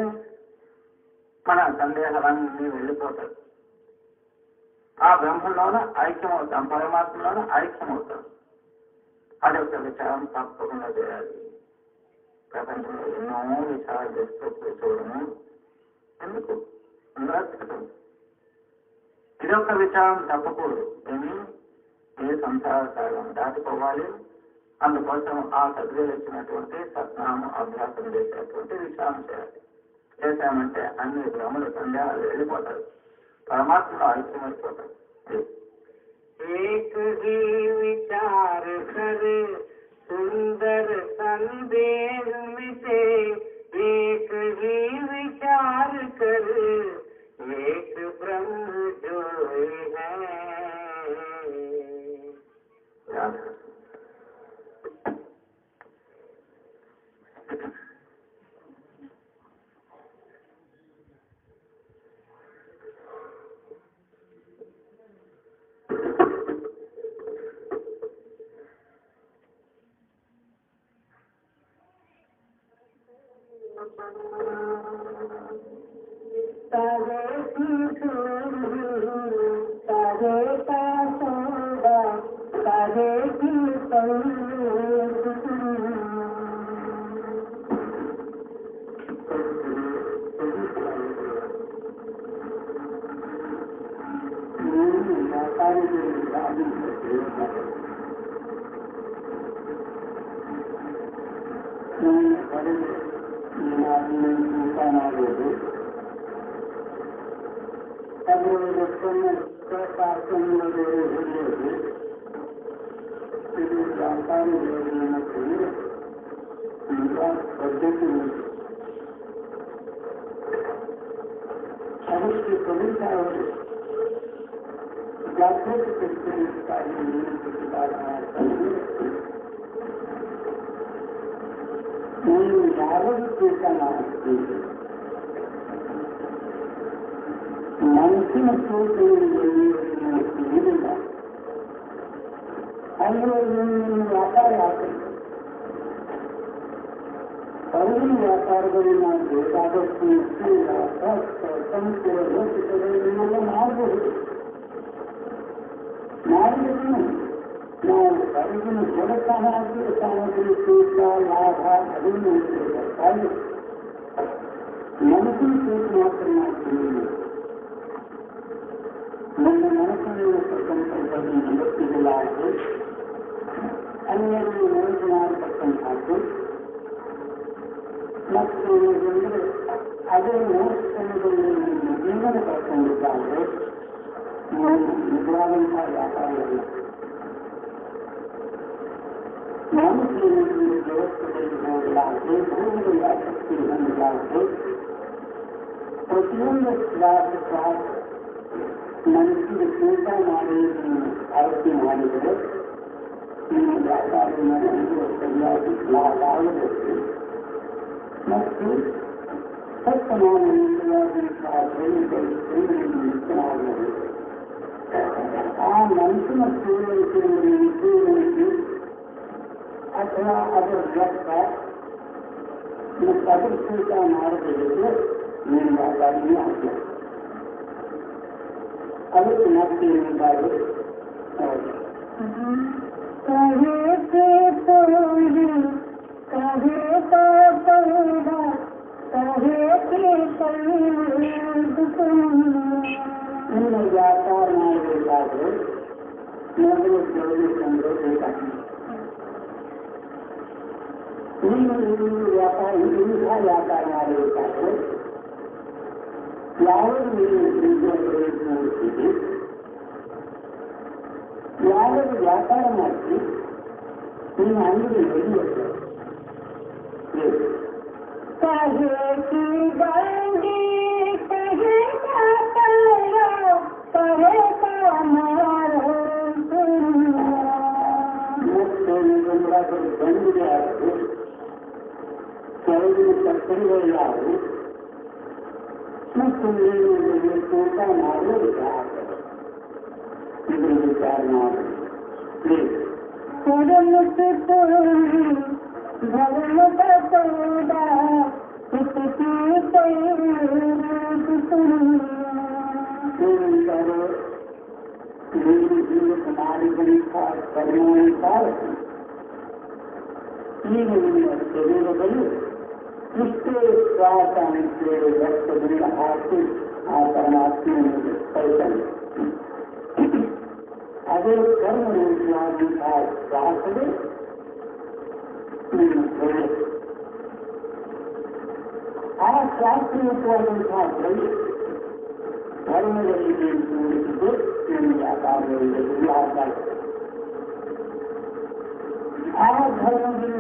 మన సందేహాలన్నీ వెళ్ళిపోతాయి. ఆ బ్రహ్మంలోన ఐక్యమవుతాం, పరమాత్మలోన ఐక్యమవుతాం. అది ఒక విచారం తప్పకుండా చేయాలి. ప్రపంచంలో ఎన్నో విచారాలు చేస్తూ కూర్చోవడము ఎందుకు? నిరర్థకం. ఇదొక విచారం తప్పకూడదు. ఏమి? ఏ సంసార సాగం దాటిపోవాలి. అందుకోసం ఆ సద్గురు ఇచ్చినటువంటి సత్నామం అభ్యాసం చేసేటువంటి విచారం చేయాలి. చేశామంటే అన్ని భ్రమలు సందేహాలు వెళ్ళిపోతారు, పరమాత్మలో ఐక్యమైపోతారు. एक ही विचार कर सुंदर संदेह मिटे, एक ही विचार कर एक ब्रह्म जोए है. ಮನಸ್ಸಿನ ಇಲ್ಲ ಅಲ್ಲಿ ವ್ಯಾಪಾರ ಆಗ್ತದೆ. ಅವರ ವ್ಯಾಪಾರಗಳನ್ನ ಬೇಕಾದಷ್ಟು ಸಂಸ್ಥೆ ಲೋಕಿತಗಳನ್ನೆಲ್ಲ ಮಾಡಬಹುದು. ಮಾಡಿದ್ರು ನಾವು ಹೊರಗಿನ ಜಗತ್ತಾಗಿ ಸಾಮಗ್ರಿ ತೂಕ ಲಾಭ ಅದನ್ನು ಬರ್ತಾಯಿಲ್ಲ. ಮನಸ್ಸಿನ ತೂಕ ಮಾತ್ರ ಮಾಡ್ತೀವಿ. ನನ್ನ ಮನಸ್ಸಿನ ಪ್ರಪಂಚದಲ್ಲಿ ಜಗತ್ತಿಗಳಾಗಿ ಅನ್ಯರು ಮನಸ್ಸು ಮಾಡತಕ್ಕಂಥದ್ದು ಮತ್ತು ಅದೇ ಮನಸ್ಸಲ್ಲಿ ಜೀವನ ಕಳ್ಕೊಂಡಿದ್ದಾದರೆ ನಿಜವಾದಂತಹ ವ್ಯಾಪಾರವಿಲ್ಲ. ಮನಸ್ಸಿನಲ್ಲಿ ಜಗತ್ತಿನಲ್ಲಿ ಹೋಗಲಾಗದೆ ಭೂಮಿಯಲ್ಲಿ ಆಸಕ್ತಿ ಹೊಂದಲಾಗದೆ ಪ್ರತಿಯೊಂದು ಶ್ವಾಸ ಮನಸ್ಸಿಗೆ ತೂಕ ಮಾಡಿ ಆಯ್ಕೆ ಮಾಡಿದರೆ ನಿಮ್ಮ ವ್ಯಾಪಾರವನ್ನು ಸರಿಯಾಗಿ ಲಾಭ ಆಗಬೇಕು. ಮತ್ತು ಮುಕ್ತನಾಗಬೇಕು. ಆ ಮನಸ್ಸಿನ ತಿಳುವಳಿಕೆ ಅಥವಾ ಅದರ ವ್ಯಕ್ತ ಮತ್ತು ಅದರ ತೂಕ ಮಾಡದಿದ್ದರೆ ನಿಮ್ಮ ವ್ಯಾಪಾರನೇ ಆಗಲ್ಲ. ಅದಕ್ಕೆ ಮತ್ತೆ ಏನಿದ್ದಾರೆ ನಿಮ್ಮ ವ್ಯಾಪಾರ ಮಾಡಬೇಕಾದ್ರೆ ಮೊದಲು ಕೇಳಬೇಕಂದ್ರೆ ಬೇಕಾಗ್ತದೆ. ನೀವು ವ್ಯಾಪಾರ ಇಂಥ ವ್ಯಾಪಾರ ಮಾಡಬೇಕಾದ್ರೆ ಯಾವುದು ನೀವು ನೋಡ್ತೀವಿ, ಯಾವುದು ವ್ಯಾಪಾರ ಮಾಡಿ ನಿಮ್ಮ ಅಂಗಡಿ ನಡೆಯುತ್ತೆ. ಬಂದಿದೆ ಯಾರು, ಕೆಲವು ಸಕ್ಕರೆಗಳು ಯಾರು ಮತ್ತು ನೀವು ತೂಕ ಮಾಡೋದಕ್ಕೆ ಆಗ್ತದೆ. ಇದು ವಿಚಾರ ಮಾಡಿ ಕರ್ಮಾನುಸಾರ ಈಗ ನಿಮ್ಮ ಶರೀರದಲ್ಲಿ ಇಷ್ಟೇ ಶ್ವಾಸ ಅಂತೇಳಿ ರಕ್ತದಿಂದ ಹಾಕಿ ಆ ಪರಮಾತ್ಮೆಯನ್ನು ಕಳಿತಾನೆ. ಅದೇ ಕರ್ಮರೂಪವಾದಂತಹ ಶ್ವಾಸವೇ ನಿಮ್ಮ ದ್ರವ್ಯ. ಆ ಶ್ವಾಸರೂಪವಾದಂತಹ ದ್ರವ್ಯ ಕರ್ಮದಲ್ಲಿ ಕೂಡಿಸಿದ್ದು ನಿಮಗೆ ಅಪಾರದಲ್ಲಿ ಆಗ್ತಾರೆ. ಆ ಧರ್ಮದಲ್ಲಿ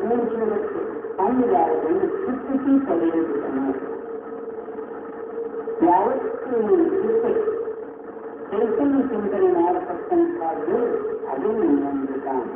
ಕೂಡಿಸುವುದಕ್ಕೆ ಅಂಗೀಕಾರವನ್ನು ಶಿಕ್ಷಿಸಿ ಪಡೆಯುವುದನ್ನು ಯಾವತ್ತೂ ಶಿಕ್ಷೆ ಕೆಲಸವನ್ನು ಚಿಂತನೆ ಮಾಡತಕ್ಕಂಥದ್ದು ಅದು ಇನ್ನೊಂದು ಕಾರಣ.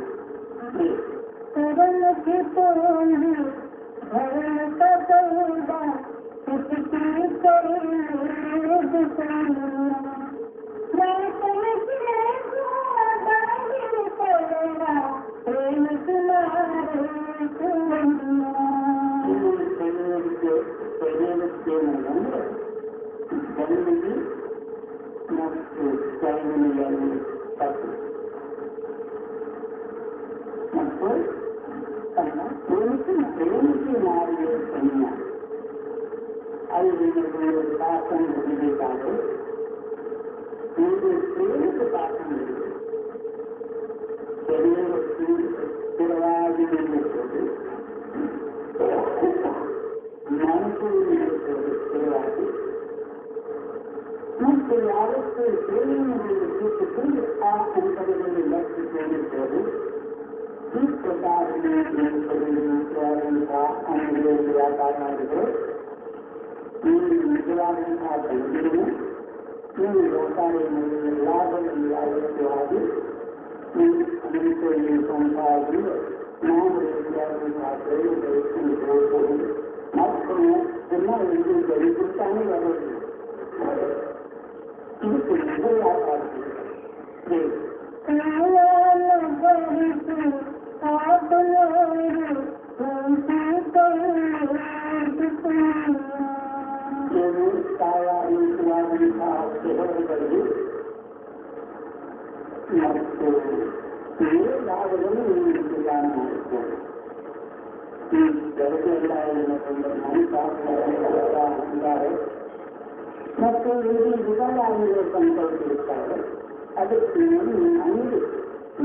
ಗಂಡಿಗೆ ಮತ್ತು ಕೈಮನೆಯಲ್ಲಿ ತಪ್ಪು ಮತ್ತು ತನ್ನ ಪ್ರೇಮಿಸಿ ಮಾಡಿದ ಸೈನ್ಯ ಐದು ಶಾಸನ ಹಿಡಿಬೇಕಾದ್ರೆ ಪ್ರೇಮಿಸಿ ಶಾಸನ ಹಿಡಿದು ಶರೀರ ಸ್ಥಿರವಾಗಿ ನಿಲ್ಲಿಸುವುದು, ಮನಸ್ಸು ನಿಲ್ಲಿಸುವುದು ಸ್ಥಿರವಾಗಿ ಮತ್ತು ಯಾವತ್ತೂ ಪ್ರೇಮಿನಲ್ಲಿ ಕೂತುಕೊಂಡು ಆ ಹಂತದಲ್ಲಿ ಲಕ್ಷ್ಯ ಪ್ರೇಮಿಸುವುದು. ಈ ಪ್ರಕಾರವಾದಂತಹ ಅಂಗಡಿಯಲ್ಲಿ ವ್ಯಾಪಾರ ಮಾಡಿದರೆ ನೀವು ನಿಜವಾದಂತಹ ತಂಗಿಯನ್ನು ನೀವು ವ್ಯಾಪಾರಿಯಲ್ಲಿ ಲಾಭದಲ್ಲಿ ಅಗತ್ಯವಾಗಿ ನೀವು ಅನುಭವಿಸುವ ಸಂಪಾದಿ ನಾವು ರೀತಿಯಾದಂತಹ ಪ್ರಯೋಗಗಳನ್ನು ಹೋಗಬಹುದು ಮತ್ತು ಪುನಃ ಇದು ಗಡಿಬಿಡ್ತಾನೆ ಬರುವುದು. ಇದಕ್ಕೆ ನಿಜ ವ್ಯಾಪಾರ ಕಾಯಾದಂತಹ ಶರೀರದಲ್ಲಿ ಮತ್ತು ಭಾಗದಲ್ಲಿ ನೀವು ವಿಧಾನ ಮಾಡುತ್ತಾರೆ. ಈ ಬೆಳಕೆಲ್ಲ ಮನುಷ್ಯದ್ದಾರೆ ಮತ್ತು ಇಲ್ಲಿ ವಿಧಾನಗಳು ಸಂಕಲ್ಪಿಸುತ್ತಾರೆ. ಅದಕ್ಕೆ ಅಂಗಡಿ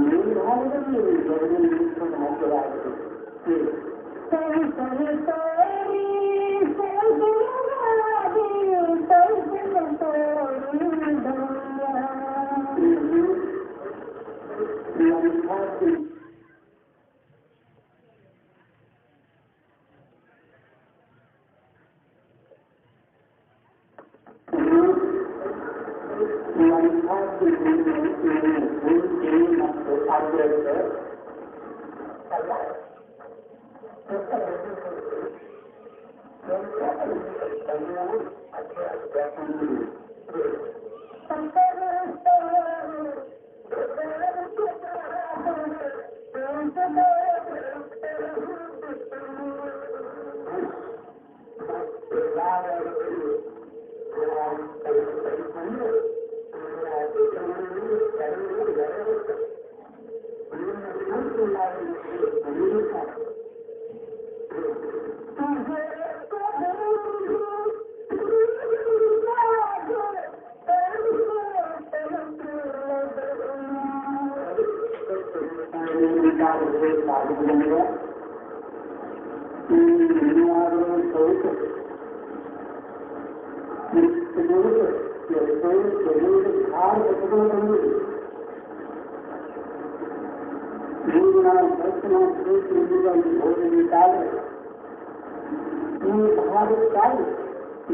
ಮೇಲ್ಭಾಗದಲ್ಲಿ ಬೆಳೆದು ನಿಲ್ಲಿಸಲು ಸಾಧ್ಯವಾಗಿದೆ. ಮತ್ತು ಅಭ್ಯರ್ಥ ಆಗುವುದಿಲ್ಲ. ಏನಾದರೂ ಸೌಖ್ಯ ಭಾರ ಕಟ್ಟುವುದನ್ನು ನೀವು ನಾವು ದರ್ಶನ ಹೋಗಬೇಕಾದರೆ ಈ ಭಾರಕ್ಕಾಗಿ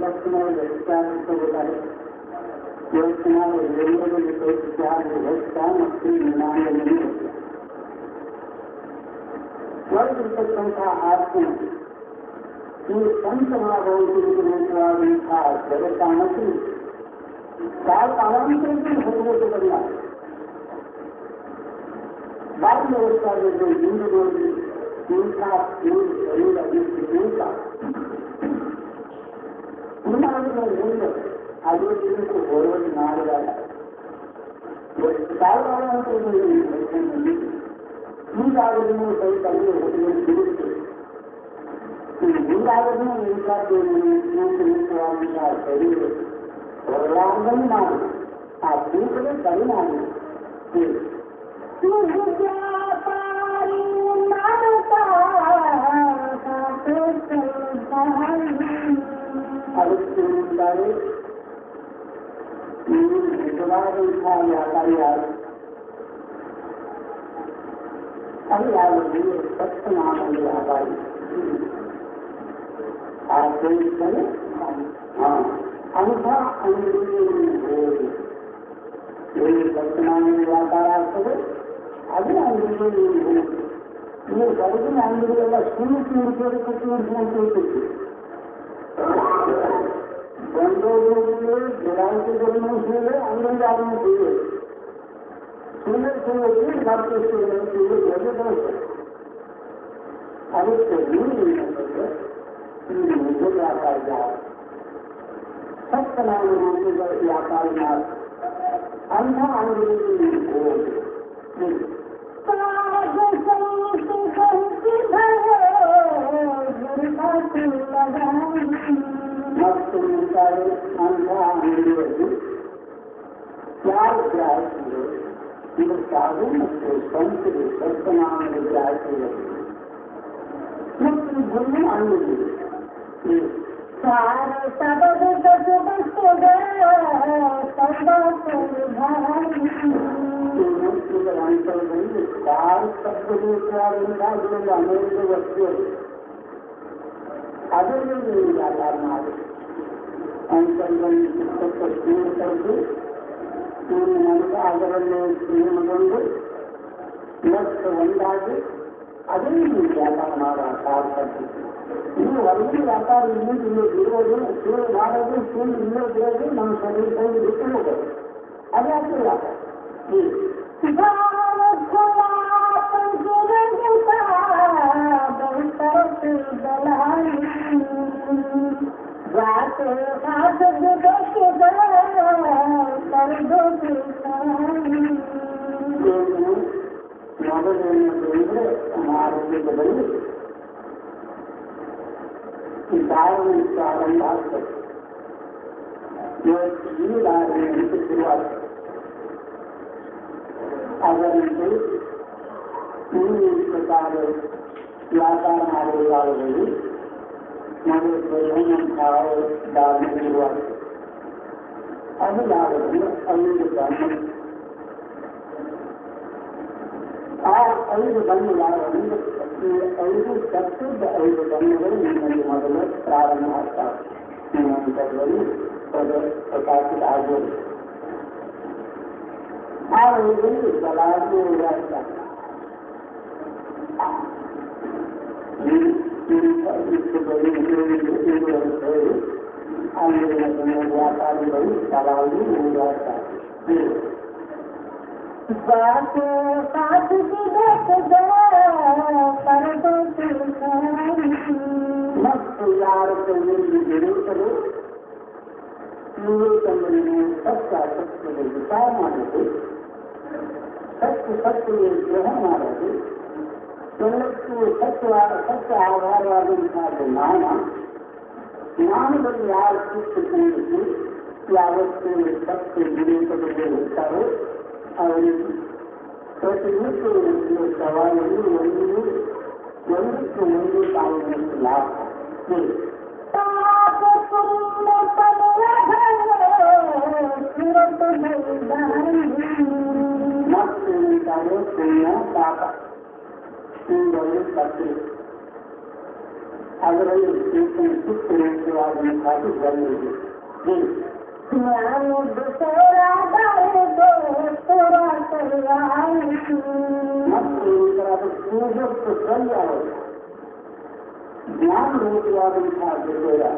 ಲಕ್ಷಣವು ವ್ಯಕ್ತಾಗುತ್ತಾರೆ. ಯೋಚನಾವು ಎಲ್ಲರಲ್ಲಿ ತೋರಿಸಿದಾಗ ವ್ಯಕ್ತ ಮತ್ತು ಜ್ಞಾನದಲ್ಲಿ ಒಳಗಿರ್ತಕ್ಕಂತಹ ಆತ್ಮ ಈ ಸಂತವಾದಂತಹ ಜಗತ್ತಾನಕ್ಕೆ ಕಾಲಾಂತರದಲ್ಲಿ ಹೋಗುವುದಲ್ಲ. ಬಾಲ್ಯ ವಯಸ್ಸಾಗಿದ್ದು ಇಂದು ನೋಡಿ ಇಂಥ ಶರೀರ ಇಂಥ ಮುಂದೆ ಅದೇ ರೀತಿ ಹೋರಾಟ ಮಾಡಿದಾಗ ಎಷ್ಟು ಕಾಲಾಂತರದಲ್ಲಿ ಹೀಗಾಗದನ್ನು ಸಹಿತ ಅಲ್ಲಿ ಹೋಗಿ ಬಿಡುತ್ತೆ. ಹೀಗಾಗದನ್ನು ನಿಂತಾಗುವಂತಹ ಶರೀರ ಹೊರಲಾರ್ದನ್ನು ಮಾಡಿ ಆ ತೂಕವೇ ಪರಿಣಾಮ. ಅದಕ್ಕೆ ಇದ್ದಾರೆ ನೀವು ನಿಜವಾದಂತಹ ವ್ಯಾಪಾರಿ ಯಾರು? ಅದು ಯಾವುದು? ಸತ್ಯನಾಮದ ವ್ಯಾಪಾರಿ. ಆ ಸೇರಿಸಲು ಅಂಥ ಅಂಗಡಿಗೆ ಎಲ್ಲಿ ಸತ್ಯನಾಮದ ವ್ಯಾಪಾರ ಆಗ್ತದೆ ಅದೇ ಅಂಗಡಿಗೆ ನೀವು ಹೋಗಿ. ನೀವು ಹೊರಗಿನ ಅಂಗಡಿಗೆಲ್ಲ ಸುಳ್ಳು ತೀರಿಸೋದು ಕಟ್ಟಿರ್ತೀವಿ. ಬಂದೋರಿಗೆ ಗಿರಾಕಿಗಳನ್ನು ಸುಳ್ಳು, ಅಂಗಡಿಗಾರನ್ನು ಸುಳ್ಳು, ಸುಳ್ಳು ಸುಳ್ಳು ಬರ್ತಿರ್ತೀವಿ. ಅದಕ್ಕೆ ನೀವು ಏನಂತಂದ್ರೆ ಇಲ್ಲಿ ನಿಜ ವ್ಯಾಪಾರ ಸತ್ಯನಾಮದ ವ್ಯಾಪಾರ ಮಾಡಿ ಅಂಥ ಅಂಗಡಿಗೆ ನೀವು ಹೋಗಿ. ಮತ್ತು ಮುಂತಾದ ಅಂಥ ಅಂಗಡಿಯಲ್ಲಿ ಯಾರು ಗ್ರಾಹಕರು ಇದಕ್ಕಾಗಿ ಮತ್ತು ಸಂಸ್ಥೆಗೆ ಸತ್ಯನಾಮದ ಗ್ರಾಹಕರು ಮತ್ತು ಭೂಮಿ ಅಂಗಡಿ ಅಂತರದಲ್ಲಿ ಕಾರು ಶಬ್ದವಾದಂತಹ ಅನೇಕ ವಸ್ತುಗಳು ಅದರಲ್ಲಿ ನೀವು ವ್ಯಾಪಾರ ಮಾಡಿ ಅಂತರದಲ್ಲಿ ಸೂರ್ಯ ತೆಗೆದು ಸೂರ್ಯ ನನಗೆ ಅದರಲ್ಲಿ ಸೂರ್ಯಗೊಂಡು ಮತ್ತು ಒಂದಾಗಿ ಅದರಲ್ಲಿ ನೀವು ವ್ಯಾಪಾರ ಮಾಡೋ ಕಾರು ಶಬ್ದ. ನೀವು ಹೊರಗಿನ ವ್ಯಾಪಾರ ಇನ್ನೂ ಇರೋದು ಸೂರ್ಯ ಮಾಡೋದು ಸೂರ್ಯ ಇಲ್ಲೋದು ನಮ್ಮ ಶರೀರ ಬಿಟ್ಟು ಹೋಗೋದು ಅದಾಗ್ತದೆ ವ್ಯಾಪಾರ. ಮೊದಲೇನಂದ್ರೆ ಆರೋಗ್ಯದಲ್ಲಿ ಈ ದಾರಿಯಲ್ಲಿ ಪ್ರಾರಂಭ ಆಗ್ತದೆ. ಇವತ್ತು ಈ ದಾರಿಯಲ್ಲಿ ಶುರುವಾಗ್ತದೆ. ಅದರಂತೆ ಈ ಪ್ರಕಾರ ವ್ಯಾಪಾರ ಮಾಡುವುದಾದಲ್ಲಿ ಮೊದಲು ದಾರಿ ಶುರುವಾಗ್ತದೆ. ಅದು ಯಾವುದನ್ನು 5 ಬಣ್ಣ. ಆ 5 ಬಣ್ಣ ಯಾವುದನ್ನು ಈ 5 ಸತ್ತದ 5 ಬಣ್ಣಗಳು ನಿಮ್ಮಲ್ಲಿ ಮೊದಲು ಪ್ರಾರಂಭ ಆಗ್ತವೆ. ನಿಮ್ಮಂತರಲ್ಲಿ ಪ್ರಕಾಶಿತ ಆಗೋದು ಆ ವಯದಲ್ಲಿ ಬಲಾಗಿ ಓಡಾಡ್ತಾರೆ. ಅಲ್ಲಿನ ವ್ಯಾಪಾರಿಗಳು ಬಲಾಗಿ ಓಡಾಡ್ತಾರೆ. ಮತ್ತು ಯಾರ ಕೈಯಲ್ಲಿ ಇರುತ್ತಲೂ ವಿವೇಕವನ್ನು ಸತ್ಯದಲ್ಲಿ ವಿಚಾರ ಮಾಡೋದು, ಸತ್ಯ ಗ್ರಹಣ ಮಾಡೋದು, ಎಲ್ಲಕ್ಕೂ ಸತ್ಯ ಆಧಾರವಾದಂತಹ ಜ್ಞಾನದಲ್ಲಿ ಯಾರು ಕೂಡಿಸಿ ಯಾವತ್ತು ಸತ್ಯ ವಿವೇಕದಲ್ಲಿ ಇರ್ತಾರೋ ಅವರಿಗೆ ಪ್ರತಿನಿತ್ಯ ಸವಾಲನ್ನು ಒಂದಕ್ಕೆ ಒಂದು ಕಾಲದಷ್ಟು ಲಾಭ ಮತ್ತು ಉಂಟಾಗುವ ಪುಣ್ಯ ಪಾಪ ಇವುಗಳು ತಪ್ಪು ಅದರಲ್ಲಿ ಸುತ್ತಮುತ್ತವಾದಂತಹ ಬಂದಿದೆ ಮತ್ತು ಇದರ ಪೂಜತ್ತು ಸಂಯಾವರು ಜ್ಞಾನರೂಪವಾದಂತಹ ಬಿಡುಗಡೆ